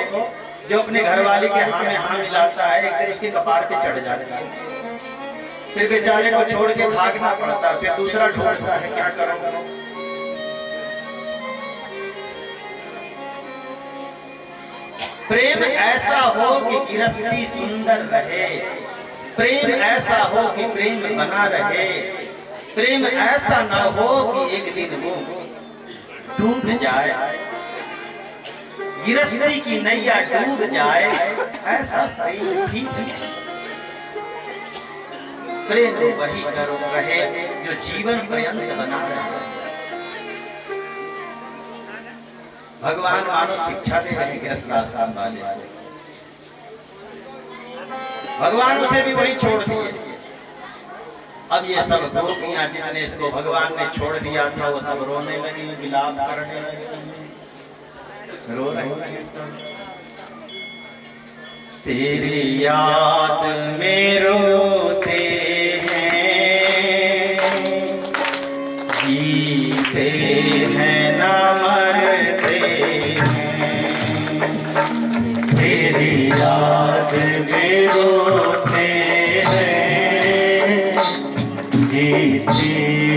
जो अपने घरवाली के हाँ में हाँ मिलाता है, एक दिन उसके कपार पे चढ़ जाता है, फिर बेचारे को छोड़ के भागना पड़ता है, फिर दूसरा ढूंढता है। क्या करूं? प्रेम ऐसा हो कि गृहस्थी सुंदर रहे, प्रेम ऐसा हो कि प्रेम बना रहे, प्रेम ऐसा न हो कि एक दिन वो टूट जाए, गृहस्थी की नैया डूब जाए। ऐसा प्रेम ठीक है। प्रेम वही करो रहे जो जीवन पर्यंत बना रहे। भगवान मानो शिक्षा दे रहे गृहस्थ आश्रम वाले। भगवान उसे भी वही छोड़ दिए। अब ये सब गोपियां जितने इसको भगवान ने छोड़ दिया था, वो सब रोने लगी, विलाप करने लगी, रो रही सब। तेरी याद में रोते हैं, जीते हैं न मरते हैं। तेरी याद में रोते हैं, जीते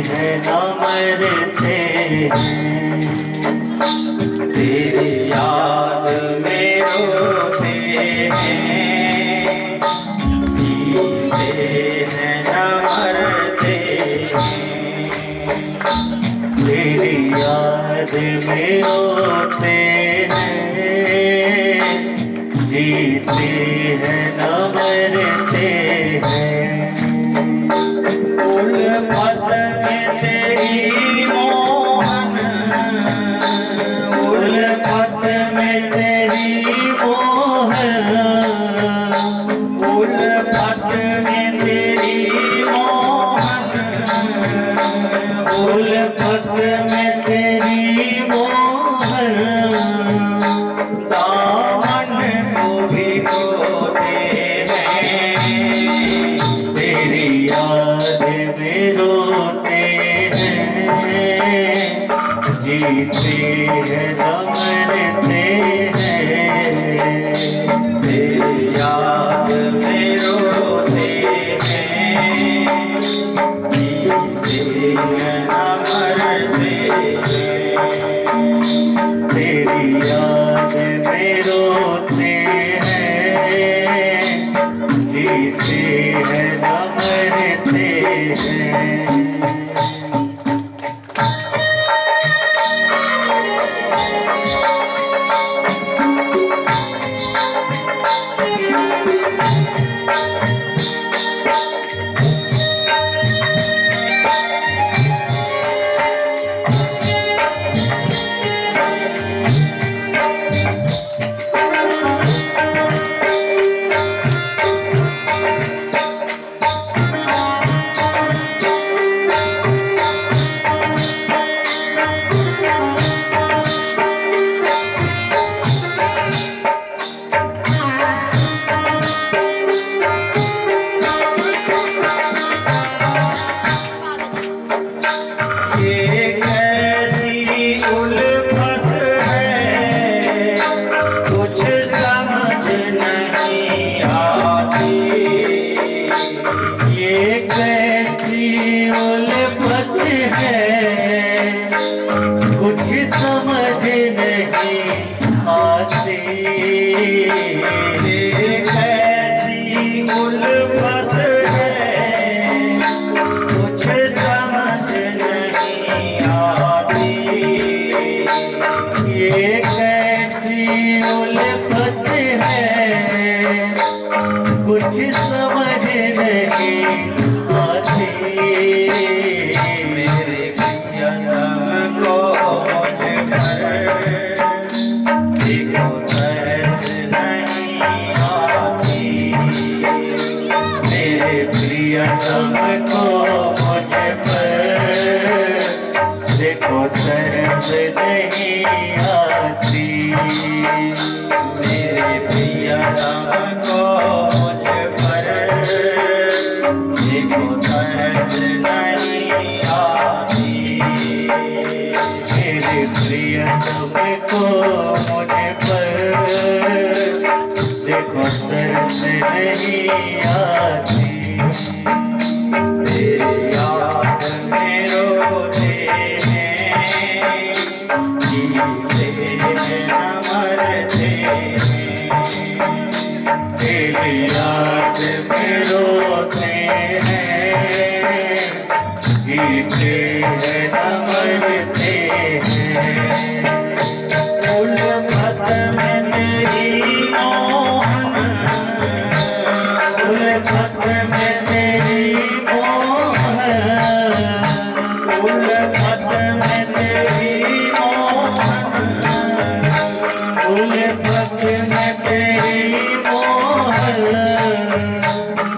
हैं न मरते हैं। तेरी याद में रोते हैं, जीते हैं न मरते हैं। तेरी याद में रोते हैं, जीते हैं न मरते हैं। उल्फत में तेरी मोहन, उल्फत में तेरी मोहन, उल्फत में तेरी मोहन, उल्फत में तेरी मोहन। दामन को भिगोते हैं, तेरी याद में रोते हैं, जीते हैं न मरते हैं। तेरी याद में रोते हैं, जीते हैं न मरते हैं। तेरी याद में रोते हैं, जीते हैं न मरते हैं। कैसी उल्फत है, कुछ समझ नहीं आती। ये कैसी उल्फत है, कुछ समझ नहीं आती। ये कैसी उल्फत है, कुछ समझ नहीं आती। मेरे प्रियतम को मुझ पर देखो तरस नहीं आती। मेरे प्रियतम को मुझ पर देखो तरस नहीं आती। मेरे प्रियतम को मुझ पर देखो तरस नहीं आती। मेरे प्रियतम को मुझ पर देखो तरस नहीं आती। तेरी याद में रोते हैं, जीते हैं न मरते हैं। तेरी याद में रोते हैं, जीते हैं न मरते हैं। उल्फत में तेरी मोहन, उल्फत में तेरी मोहन, उल्फत में तेरी मोहन, उल्फत में तेरी मोहन।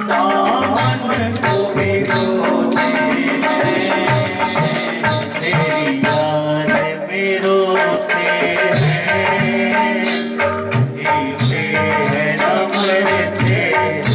दामन को भिगोते हैं। तेरी याद में रोते हैं, जीते हैं न मरते हैं।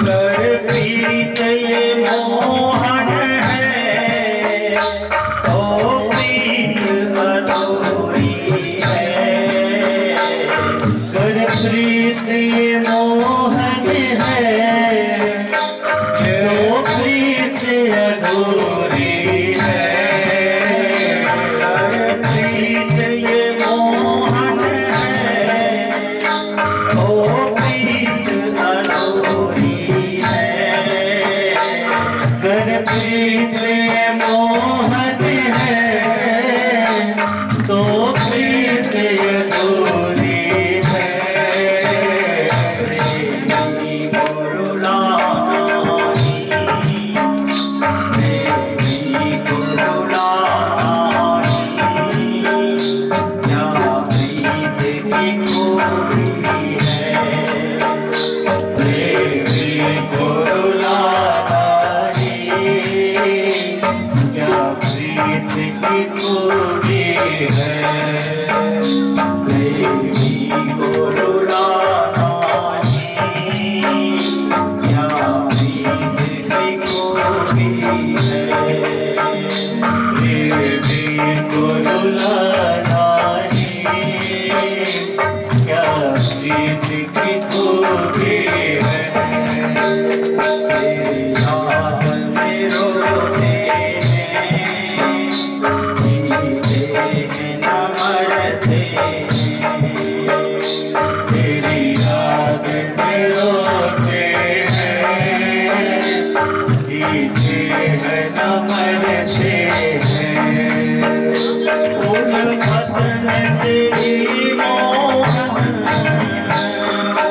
कर प्रीत ये मोहन है, तो प्रीत अधूरी है। कर प्रीत ये मोहन है, जो प्रीत अधूरी है। कर प्रीत ये मोहन है, तो प्रीत अधूरी है। कर प्रीत ये मोहन है, तो प्रीत अधूरी है। प्रेमी गुरुलानी, प्रेमी गुरुलानी, क्या प्रीत की खूबी है। प्रेमी गुरुलानी, क्या प्रीत की खूबी है। प्रेमी गुरुलानी, क्या प्रीत की खूबी है। प्रेमी गुरुलानी, क्या प्रीत की खूबी है। तेरी याद में रोते हैं, जीते हैं न मरते हैं। तेरी याद में रोते हैं, जीते हैं न मरते हैं। उल्फत में तेरी मोहन,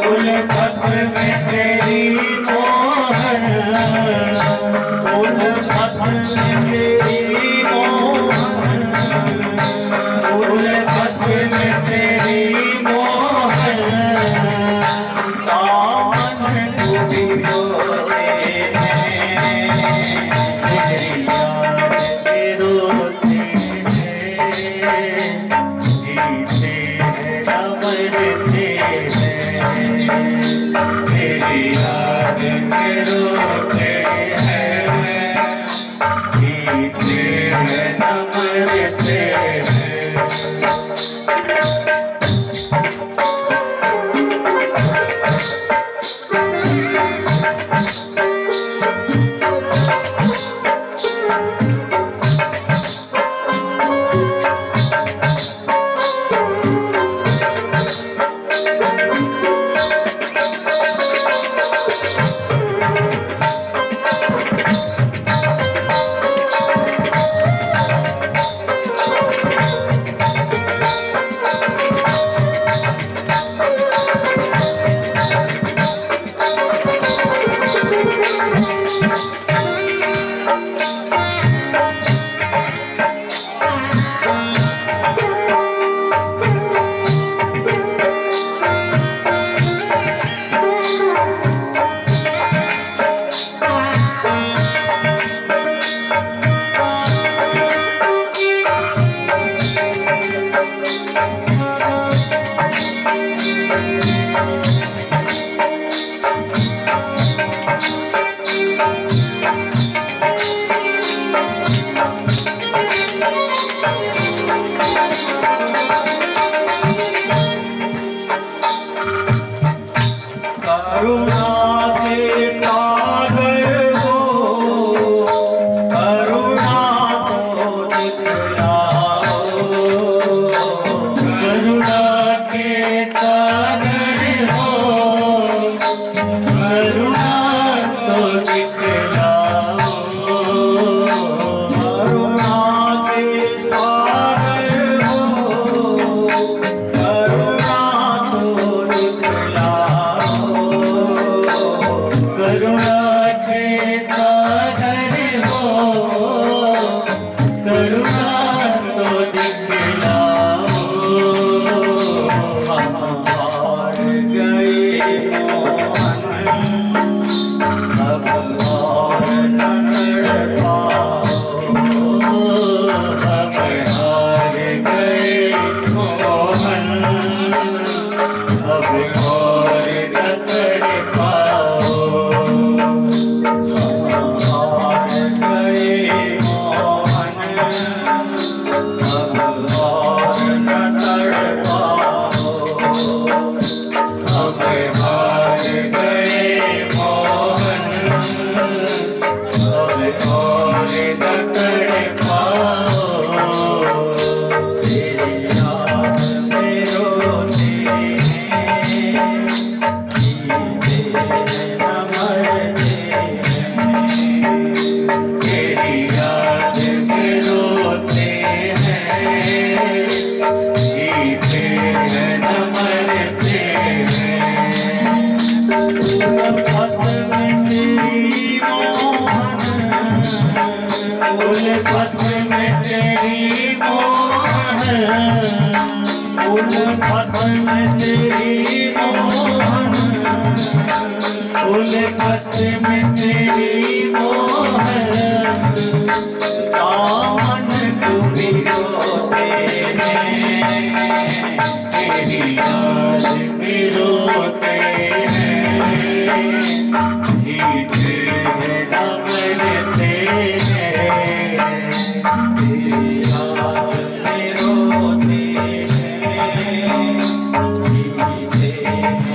उल्फत में तेरी मोहन, में तेरी मोहन, फूल पत्र में तेरी मोहन, दामन को भिगोते हैं, तेरी याद में रोते हैं, जीते हैं न मरते हैं, तेरी याद में रोते हैं, जीते हैं न मरते हैं। करुणा के सागर हो, करुणा को दिखलाओ, करुणा के सागर हो, करुणा तो दिखलाओ, करुणा के सागर हो, करुणा को दिखलाओ, करुणा के सागर हो, करुणा तो दिखलाओ। हम हार गए मोहन, अब और न तड़पाओ, अब हार गए मोहन, अब और न तड़पाओ। हम हार गए मोहन, अब और न तड़पाओ, अब हार गए मोहन, अब और न तड़पाओ। तेरी याद में रोते हैं, जीते न मरते हैं, तेरी याद में रोते हैं, जीते हैं न मरते हैं। फूल पत्र में तेरी मोहन, फूल पत्र में तेरी मोहन, फूल पत्र में तेरी मोहन, फूल पत्र में तेरी मोहन, दामन को भिगोते हैं, तेरी याद में रोते हैं, जीते हैं न मरते हैं। तेरी याद में रोते हैं, जीते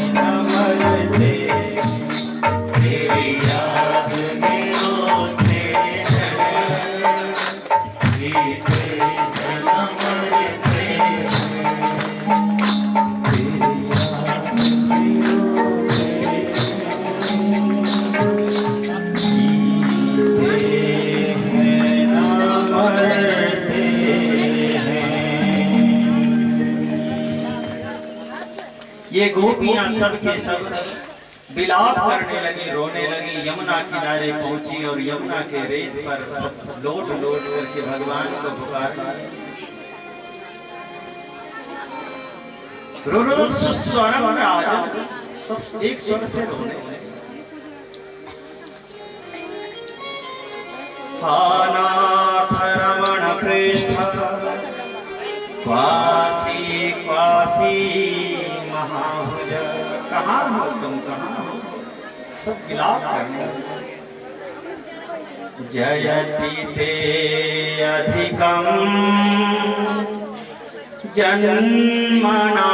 न मरते हैं, तेरी याद में रोते हैं, जीते हैं न मरते हैं। तेरी याद में रोते हैं, जीते हैं न मरते हैं। ये गोपियां सब के सब विलाप करने लगी, रोने लगी। यमुना किनारे पहुंची और यमुना के रेत पर सब लोट लोट करके भगवान को पुकारने लगी। रुरुद स्वरम राजन, सब एक स्वर से रोने लगे। नाथ रमण पृष्ठ क्वासी क्वासी महाभुज, कहाँ हो तुम, कहाँ हो? सब विलाप करने लगे। जयति ते अधिकम जन्मना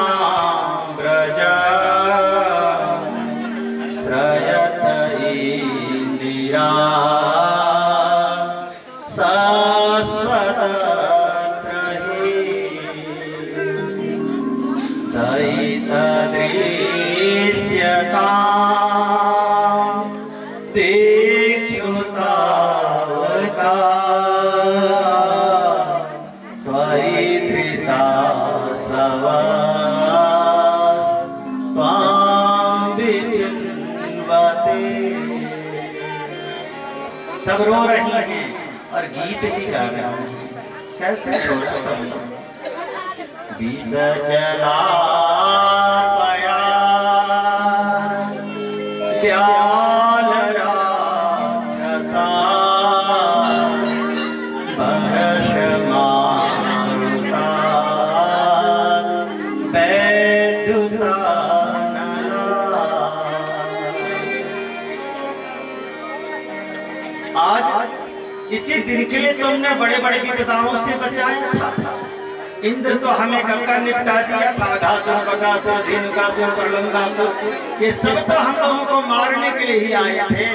व्रज श्रयत इंदिरा दृश्यता देख्युतावका त्वयि धृता त्वां विचिन्वते। सब रो रही हैं और गीत भी गा रहे हैं। कैसे रो रहे हैं? विष जला पया व्याल राक्षसा वर्ष मारुता वैद्युता नला। आज इसी दिन के लिए तुमने बड़े बड़े विपदाओं से बचाया था। इंद्र तो हमें कब का निपटा दिया था। घासुर, बकासुर, धेनुकासुर, प्रलंबासुर, ये सब तो हम लोगों को मारने के लिए ही आए थे।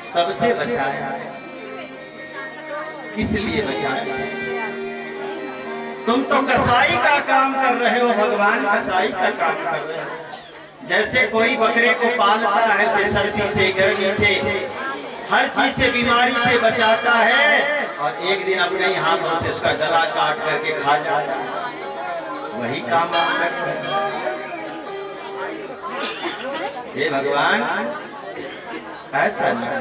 सबसे बचाया, किस लिए बचाया? तुम तो कसाई का काम कर रहे हो, भगवान कसाई का काम कर रहे हो। जैसे कोई बकरे को पालता है, उसे सर्दी से, गर्मी से, हर चीज से, बीमारी से बचाता है, और एक दिन अपने ही हाथों से उसका गला काट करके खा जाता है। वही काम आप करते हैं। हे भगवान, ऐसा नहीं,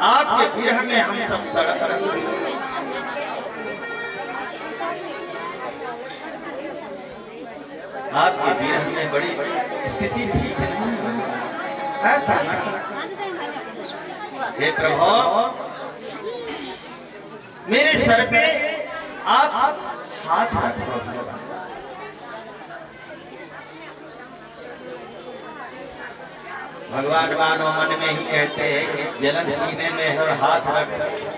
आपके विरह में हम सब तड़प रहे हैं। आपके विरह में बड़ी स्थिति ठीक नहीं, ऐसा नहीं। हे प्रभु, मेरे सर पे आप हाथ रखो। भगवान मानो मन में ही कहते हैं कि जलन सीने में है और हाथ रख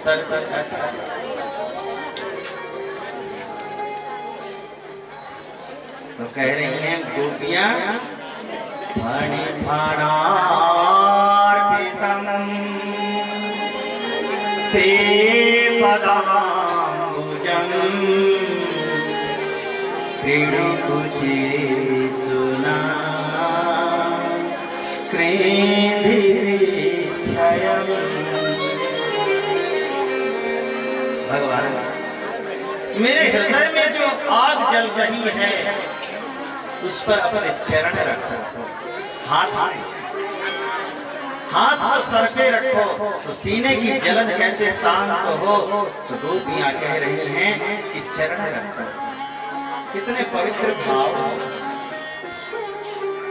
सर पर, ऐसा। तो कह रही हैं गोपियां, फणि फणार्पितम ते पदाम्बुजं क्रीडुकुचे सुना क्रीधिरिच्छयम्। भगवान, मेरे हृदय में जो आग जल रही है उस पर अपने चरण रखो। हाथ को सर पे रखो तो सीने की जलन कैसे शांत हो। तो गोपियां कह रही हैं कि चरण रखो। कितने पवित्र भाव।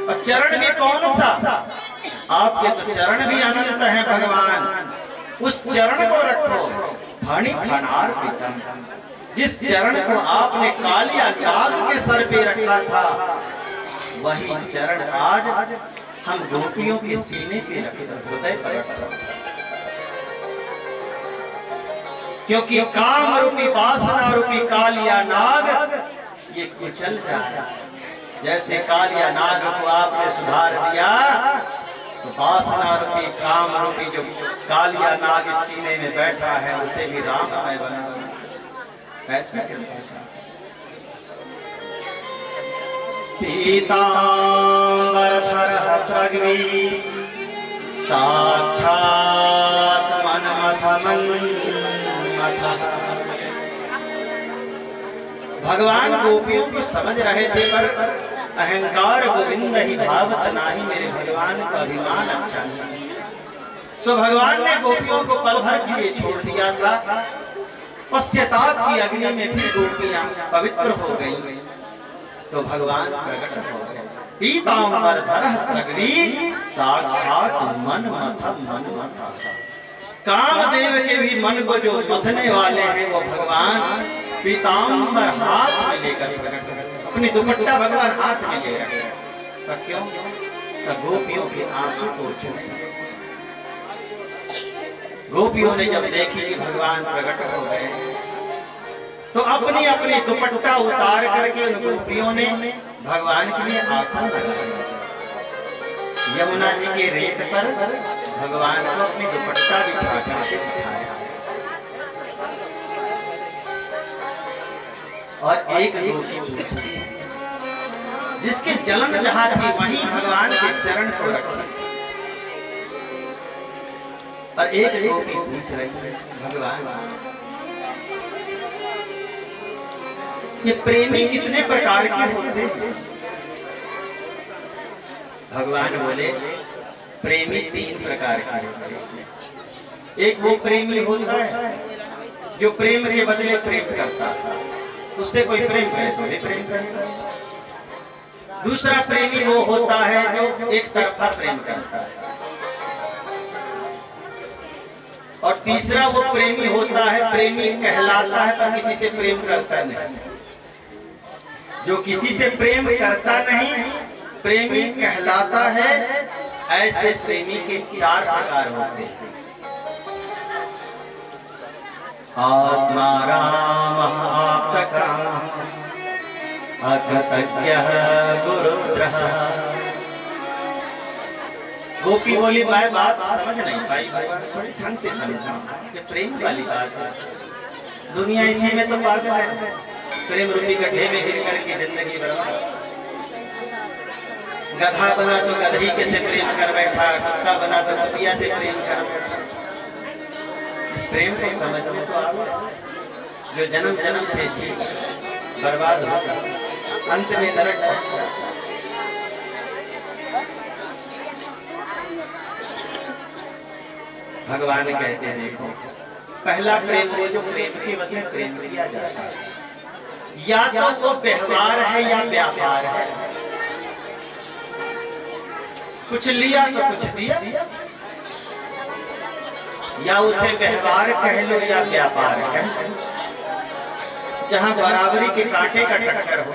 और चरण भी कौन सा? आपके तो चरण भी अनंत हैं भगवान। उस चरण को रखो। फणि फणार्पितम, जिस चरण को आपने कालिया नाग के सर पे रखा था, वही चरण आज हम गोपियों के सीने पे रखे, हृदय पर रखा। क्योंकि काम रूपी, वासना रूपी कालिया नाग ये कुचल जाए। जैसे कालिया नाग को आपने सुधार दिया, तो वासना रूपी, काम रूपी जो कालिया नाग इस सीने में बैठा है, उसे भी राममय बना। कैसे पीतांबरधर स्रग्वी साक्षात् मन्मथ मन्मथ। भगवान गोपियों को समझ रहे थे, पर अहंकार गोविंद ही भावत नाही, मेरे भगवान का अभिमान अच्छा नहीं। सो भगवान ने गोपियों को पल भर के लिए छोड़ दिया था। पश्चाताप की अग्नि में फिर गोपियां पवित्र हो गई तो भगवान प्रकट हो गए। पीतांबर धरः सगरी साक्षात मन मथा। कामदेव के भी मन को जो मथने वाले हैं वो भगवान पीतांबर हाथ में लेकर प्रकट हुए। अपनी दुपट्टा भगवान हाथ में ले रखे। तो क्यों? तो गोपियों के आंसू पोंछने। गोपियों ने जब देखी कि भगवान प्रकट हो गए तो अपनी अपनी दुपट्टा उतार करके उन गोपियों ने भगवान के लिए आसन लगाया। यमुना जी के रेत पर भगवान को अपनी दुपट्टा बिछा करके बिठाया और एक गोपी पूछती जिसके जलन जहां थी वहीं भगवान के चरण को रखा। और एक गोपी पूछ रही है भगवान ये प्रेमी कितने प्रकार के होते हैं? भगवान बोले प्रेमी 3 प्रकार के होते हैं। एक वो प्रेमी होता है जो प्रेम के बदले प्रेम करता है, उससे कोई प्रेम करे तो भी प्रेम करता है। दूसरा प्रेमी वो होता है जो एक तरफा प्रेम करता है। और तीसरा वो प्रेमी होता है, प्रेमी कहलाता है पर किसी से प्रेम करता नहीं। जो किसी से प्रेम करता नहीं प्रेमी कहलाता है। ऐसे प्रेमी के 4 प्रकार होते हैं। आत्मा राम आप्तकाम अकृतज्ञः गुरुद्रः। गोपी बोली भाई बात समझ नहीं पाई, भगवान थोड़ी ढंग से समझा। ये प्रेम वाली बात है। दुनिया इसी में तो पागल है। प्रेम रूपी गड्ढे में गिर करके जिंदगी बर्बाद। गधा बना तो गधी के से प्रेम कर बैठा, कुत्ता बना तो कुतिया से प्रेम कर बैठा। इस प्रेम को समझ में तो आवे जो जन्म जन्म से जी बर्बाद होता, अंत में नरक होता। भगवान कहते देखो पहला प्रेम वो जो प्रेम के बदले प्रेम किया जाता है, या तो वो व्यवहार है या व्यापार है। कुछ लिया तो कुछ दिया, या उसे व्यवहार कह लो या व्यापार कह लो। जहां बराबरी के कांटे का टक्कर हो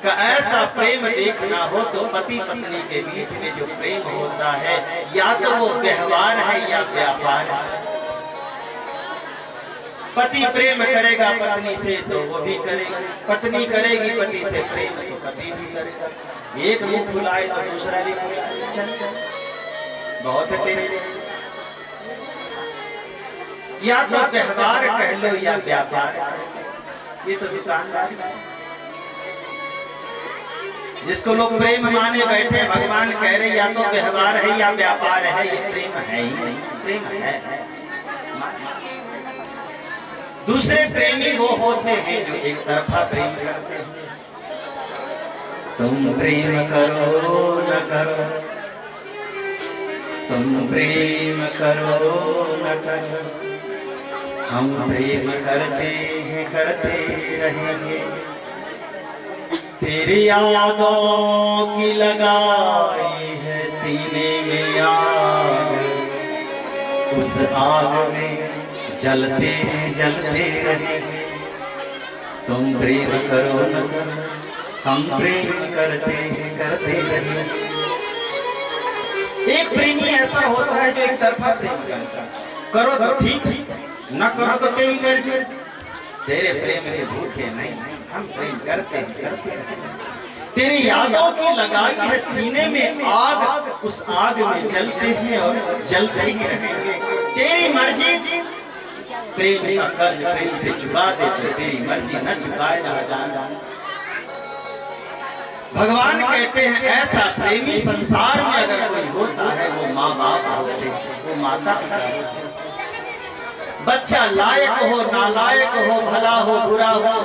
का ऐसा प्रेम देखना हो तो पति पत्नी के बीच में जो प्रेम होता है या तो वो व्यवहार है या व्यापार है। पति प्रेम करेगा पत्नी से तो वो भी करेगा, पत्नी करेगी पति से प्रेम तो पति भी करेगा। एक मुंह फुलाए तो दूसरा भी फुलाए। चल बहुत है तेरे जैसे। या तो व्यवहार कह लो या व्यापार। ये तो दुकानदार जिसको लोग प्रेम माने बैठे, भगवान कह रहे या तो व्यवहार है या व्यापार है। ये प्रेम है ही नहीं, प्रेम है। दूसरे प्रेमी वो होते हैं जो एक तरफा प्रेम करते हैं। तुम प्रेम करो न करो, तुम प्रेम करो न करो, हम प्रेम करते हैं करते रहेंगे। तेरी यादों की लगाई है सीने में आग, उस आग में जलते जलते रहेंगे। तुम प्रेम करो न करो, हम प्रेम करते रहेंगे। एक प्रेमी ऐसा होता है जो एक तरफा प्रेम करता है। करो तो ठीक, न करो तो तेरी मर्जी। तेरे प्रेम के भूखे नहीं, हम प्रेम करते हैं। तेरी यादों की लगाई है सीने में आग, उस आग में जलते हैं और जलते ही रहेंगे। तेरी मर्जी। प्रेम का कर्ज प्रेम से चुका दे तो तेरी मर्जी न चुकाए ना जान। भगवान कहते हैं ऐसा प्रेमी संसार में अगर कोई होता है वो माँ बाप होते हैं, वो माता पिता होते हैं। बच्चा लायक हो नालायक हो, भला हो बुरा हो,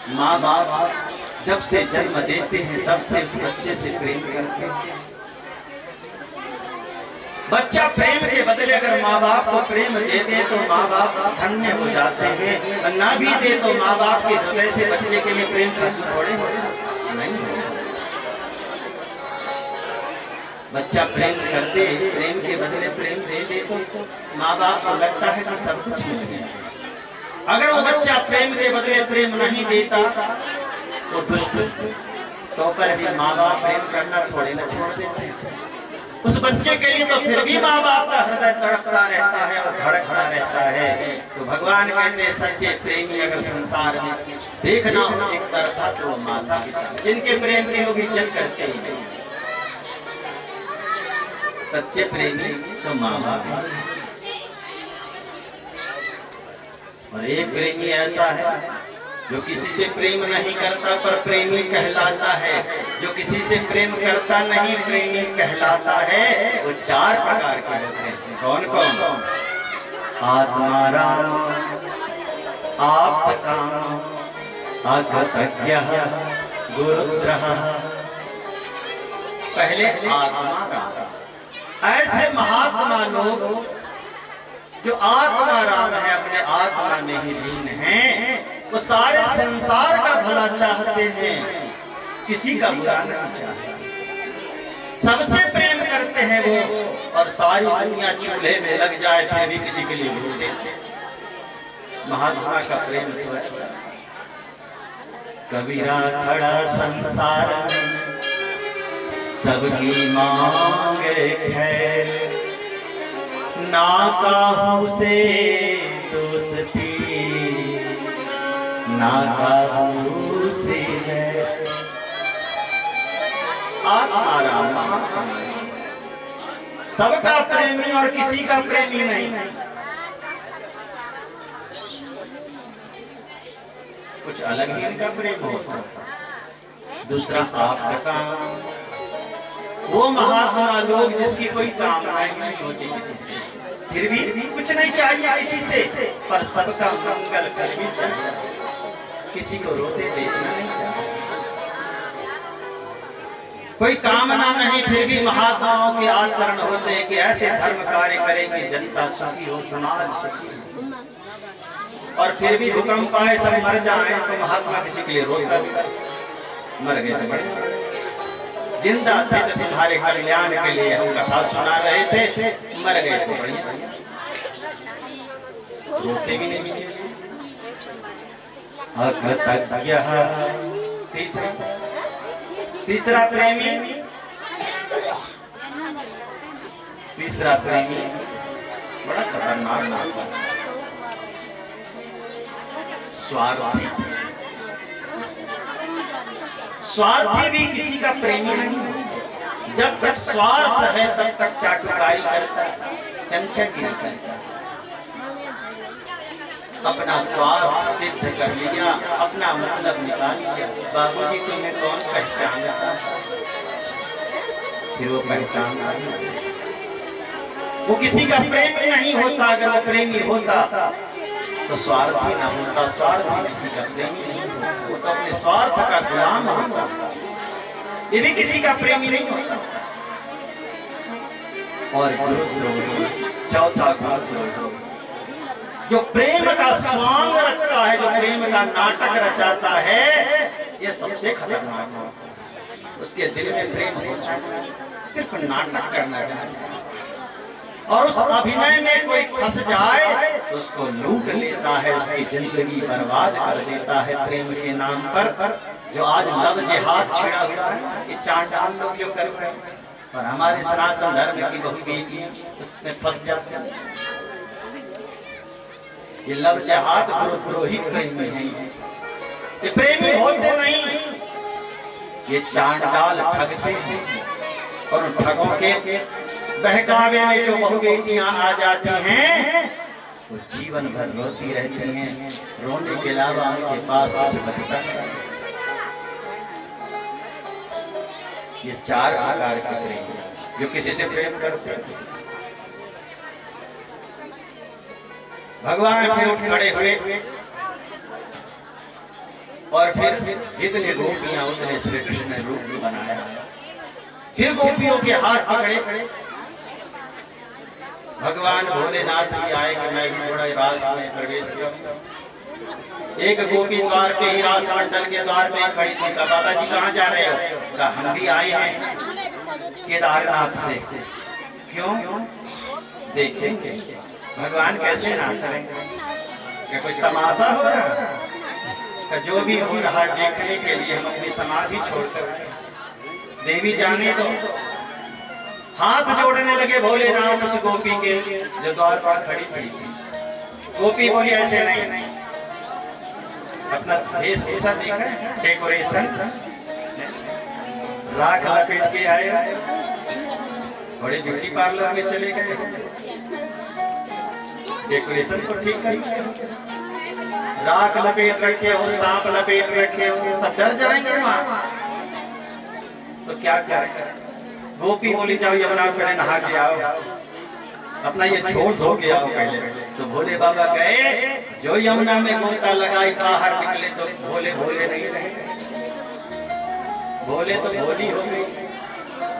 माँ बाप जब से जन्म देते हैं तब से उस बच्चे से प्रेम करते हैं। बच्चा प्रेम के बदले अगर माँ बाप को प्रेम दे दे तो माँ बाप धन्य हो जाते हैं, और ना भी दे तो माँ बाप के हृदय से बच्चे के लिए प्रेम खत्म थोड़े नहीं। बच्चा प्रेम करते, प्रेम के बदले प्रेम दे दे तो माँ बाप को लगता है कि सब कुछ मिल गया। अगर वो बच्चा प्रेम के बदले प्रेम नहीं देता तो दुष्ट तो पर भी माँ बाप प्रेम करना थोड़े न छोड़ देते हैं। उस बच्चे के लिए तो फिर भी माँ बाप का हृदय तड़पता रहता है और धड़कता रहता है। तो भगवान कहते हैं सच्चे प्रेमी अगर संसार में देखना हो एक तरफा तो माता पिता, जिनके प्रेम की लोग इज्जत करते ही नहीं। सच्चे प्रेमी तो माँ बाप, और एक प्रेमी ऐसा है जो किसी से प्रेम नहीं करता पर प्रेमी कहलाता है। जो किसी से प्रेम करता नहीं प्रेमी कहलाता है। वो चार प्रकार के होते हैं। कौन कौन? आत्माराम, आप्तकाम, अगतज्ञः, गुरुद्रः। पहले आत्माराम, ऐसे महात्मा लोग जो आत्मा राम है, अपने आत्मा में ही लीन हैं, वो सारे संसार का भला चाहते हैं, किसी का बुरा नहीं चाहते, सबसे प्रेम करते हैं वो। और सारी दुनिया चूल्हे में लग जाए फिर भी किसी के लिए भूलते हैं। महात्मा का प्रेम तो ऐसा। कबीरा खड़ा संसार में सबकी मांगे खैर, ना काहू से दोस्ती ना काहू से है। आत्माराम सबका प्रेमी और किसी का प्रेमी नहीं। कुछ अलग ही इनका प्रेम होता। दूसरा आपका, वो महात्मा लोग जिसकी कोई कामनाएं नहीं होती किसी से, फिर भी कुछ नहीं चाहिए किसी से, पर सबका मंगल कर भी चाहिए, किसी को रोते देखना नहीं चाहिए। कोई कामना नहीं फिर भी महात्माओं के आचरण होते हैं कि ऐसे धर्म कार्य करें कि जनता सुखी हो, समाज सुखी हो। और फिर भी भूकंप आए सब मर जाए तो महात्मा किसी के लिए रोता भी, मर गए तो बड़े, जिंदा थे तो तुम्हारे कल्याण के लिए हम कथा सुना रहे थे, मर गए तो बढ़िया, रोते भी नहीं। अकृतज्ञः, तीसरा प्रेमी, बड़ा खतरनाक नाम है। स्वार्थी, स्वार्थी भी किसी का प्रेमी नहीं। जब तक स्वार्थ है तब तक चाटुकारी करता है, चमचागिरी करता है। अपना स्वार्थ सिद्ध कर लिया, अपना मतलब निकाल लिया। बाबूजी तुम्हें कौन पहचानता? फिर वो पहचानता नहीं। वो किसी का प्रेमी नहीं होता। अगर वो प्रेमी होता तो स्वार्थी ना होता। स्वार्थी किसी का प्रेमी नहीं होता, वो तो अपने स्वार्थ का गुलाम होता। ये भी किसी का प्रेमी नहीं होता। और गुरुद्रोही, चौथा गुरुद्रोही, जो प्रेम का स्वांग रचता है, जो प्रेम का नाटक रचाता है, ये सबसे खतरनाक होता है। उसके दिल में प्रेम होता है, सिर्फ नाटक करना चाहता है। और उस अभिनय में कोई फंस जाए तो उसको लूट लेता है, उसकी जिंदगी बर्बाद कर देता है प्रेम के नाम पर। जो आज लव जिहाद छिड़ा हुआ है, ये चांडाल लोग जो कर रहे हैं, और हमारे सनातन धर्म की बहु बेटियां उसमें फंस जाते हैं। ये लव जिहाद गुरुद्रोही प्रेमी हैं। ये प्रेमी होते नहीं, ये चांडाल ठगते हैं। और उन ठगों के बहकावे में जो बहु बेटियां आ जाती हैं, वो जीवन भर रोती रहती हैं। रोने के अलावा उनके पास कुछ बचता नहीं। ये चार प्रकार के प्रेम जो किसी से प्रेम करते हैं। भगवान फिर उठ खड़े हुए और फिर जितने गोपियां उतने श्री कृष्ण ने रूप बनाया। फिर गोपियों के हाथ पकड़े भगवान भोलेनाथ भी आए कि मैं भी थोड़ा रास में प्रवेश करूं। एक गोपी द्वार पे ही रास मंडल के द्वार पे खड़ी थी। कहा बाबा जी कहाँ जा रहे हो? कहा हम भी आए हैं केदारनाथ से। क्यों? देखेंगे भगवान कैसे नाच रहे हैं। क्या कोई तमाशा हो रहा है? जो भी हो रहा है देखने के लिए हम अपनी समाधि छोड़कर देवी जाने दो। हाथ जोड़ने लगे भोलेनाथ उस गोपी के जो द्वार पर खड़ी थी। गोपी बोली ऐसे नहीं। अपना वेशभूषा देखा, डेकोरेशन राख लपेट के आए, बड़े ब्यूटी पार्लर में चले गए, डेकोरेशन तो ठीक कर लिया, राख लपेट रखे हो, सांप लपेट रखे हो, सब डर जाएंगे वहां। तो क्या करें? गोपी बोली जाओ यमुना पहले नहा के आओ, अपना ये छोड़ धो के आओ पहले। तो भोले बाबा गए, जो यमुना में गोता लगाई बाहर निकले तो भोले भोले नहीं रहे। भोले तो भोली हो गई,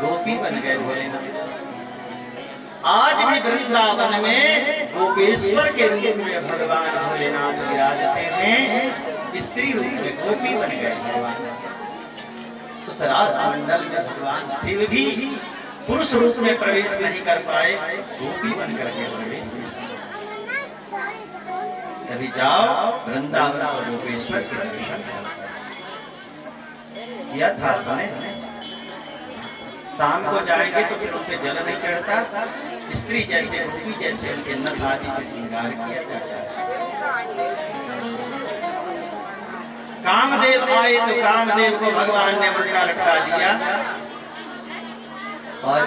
गोपी बन गए भोलेनाथ। आज भी वृंदावन में गोपेश्वर के रूप में भगवान भोलेनाथ विराजते हैं, स्त्री रूप में गोपी बन गए भगवान। उस रास मंडल में भगवान शिव भी पुरुष रूप में प्रवेश नहीं कर पाए, गोपी बनकर के प्रवेश कभी जाओ वृंदावन और गोपेश्वर के दर्शन किया था आपने। शाम को जाएंगे तो फिर उन पे जल नहीं चढ़ता, स्त्री जैसे गोपी जैसे उनके नथ आदि से श्रृंगार किया जाता है। कामदेव आए तो कामदेव को भगवान ने उल्टा लटका दिया। और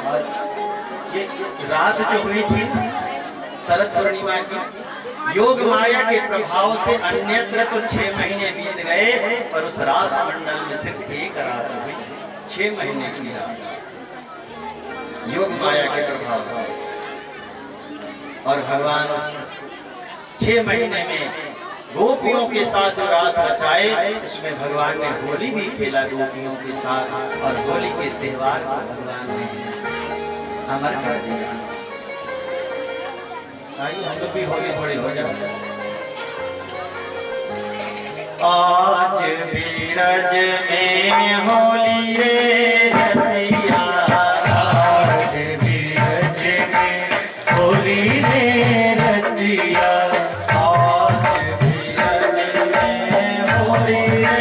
ये रात जो हुई थी शरद पूर्णिमा की, योग माया के प्रभाव से अन्यत्र तो 6 महीने बीत गए, पर उस रास मंडल में सिर्फ एक रात हुई, 6 महीने की रात योग माया के प्रभाव से। और भगवान उस 6 महीने में गोपियों के साथ जो रास रचाए, उसमें भगवान ने होली भी खेला गोपियों के साथ, और होली के त्योहार को भगवान ने अमर कर दिया। आइए हम लोग भी होली थोड़ी हो जाए। आज भी रज में होली रे रसिया, आज भी रज में होली रे रसिया, आज भी रज में होली रे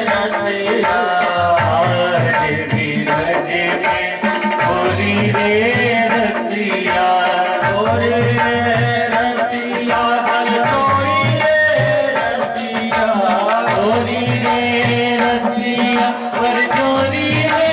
रसिया, आज भी रज में होली रे रसिया, होली रे रसिया, होली रे रसिया, होली रे रसिया, पर चोरी रे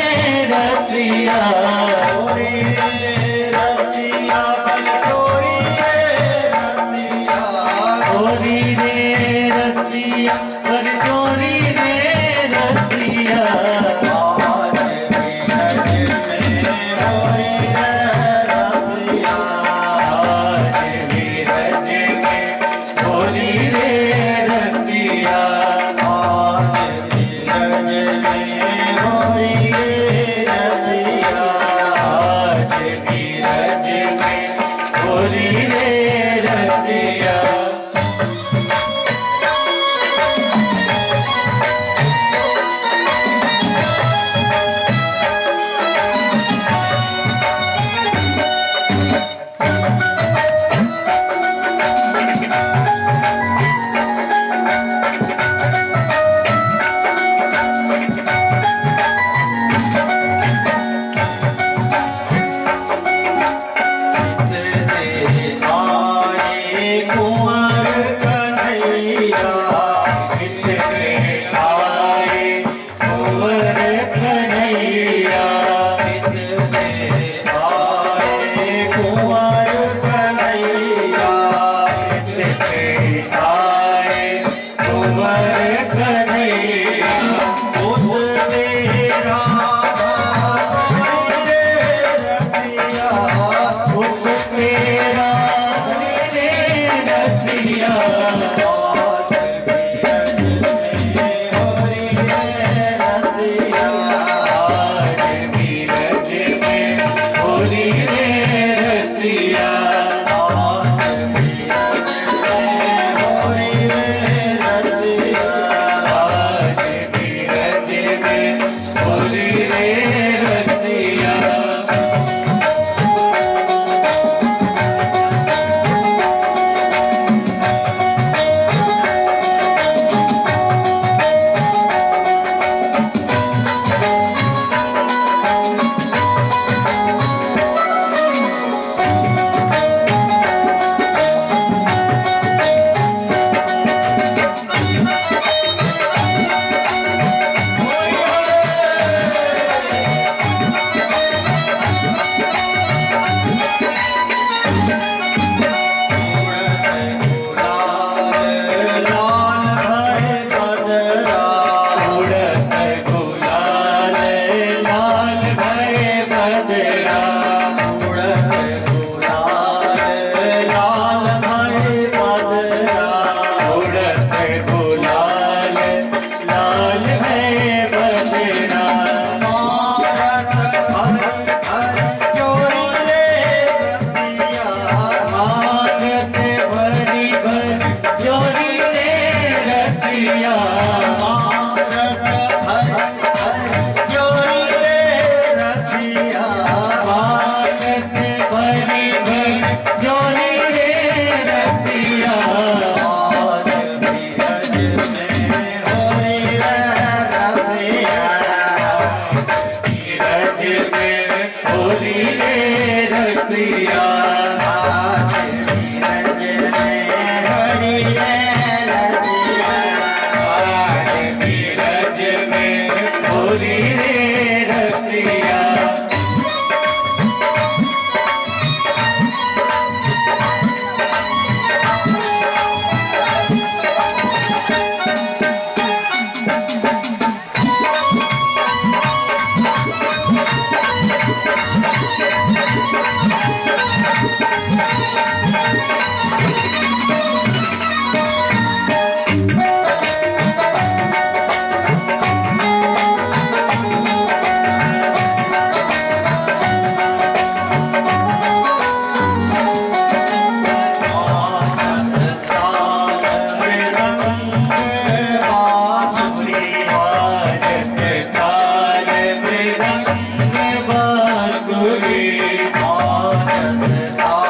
आनंद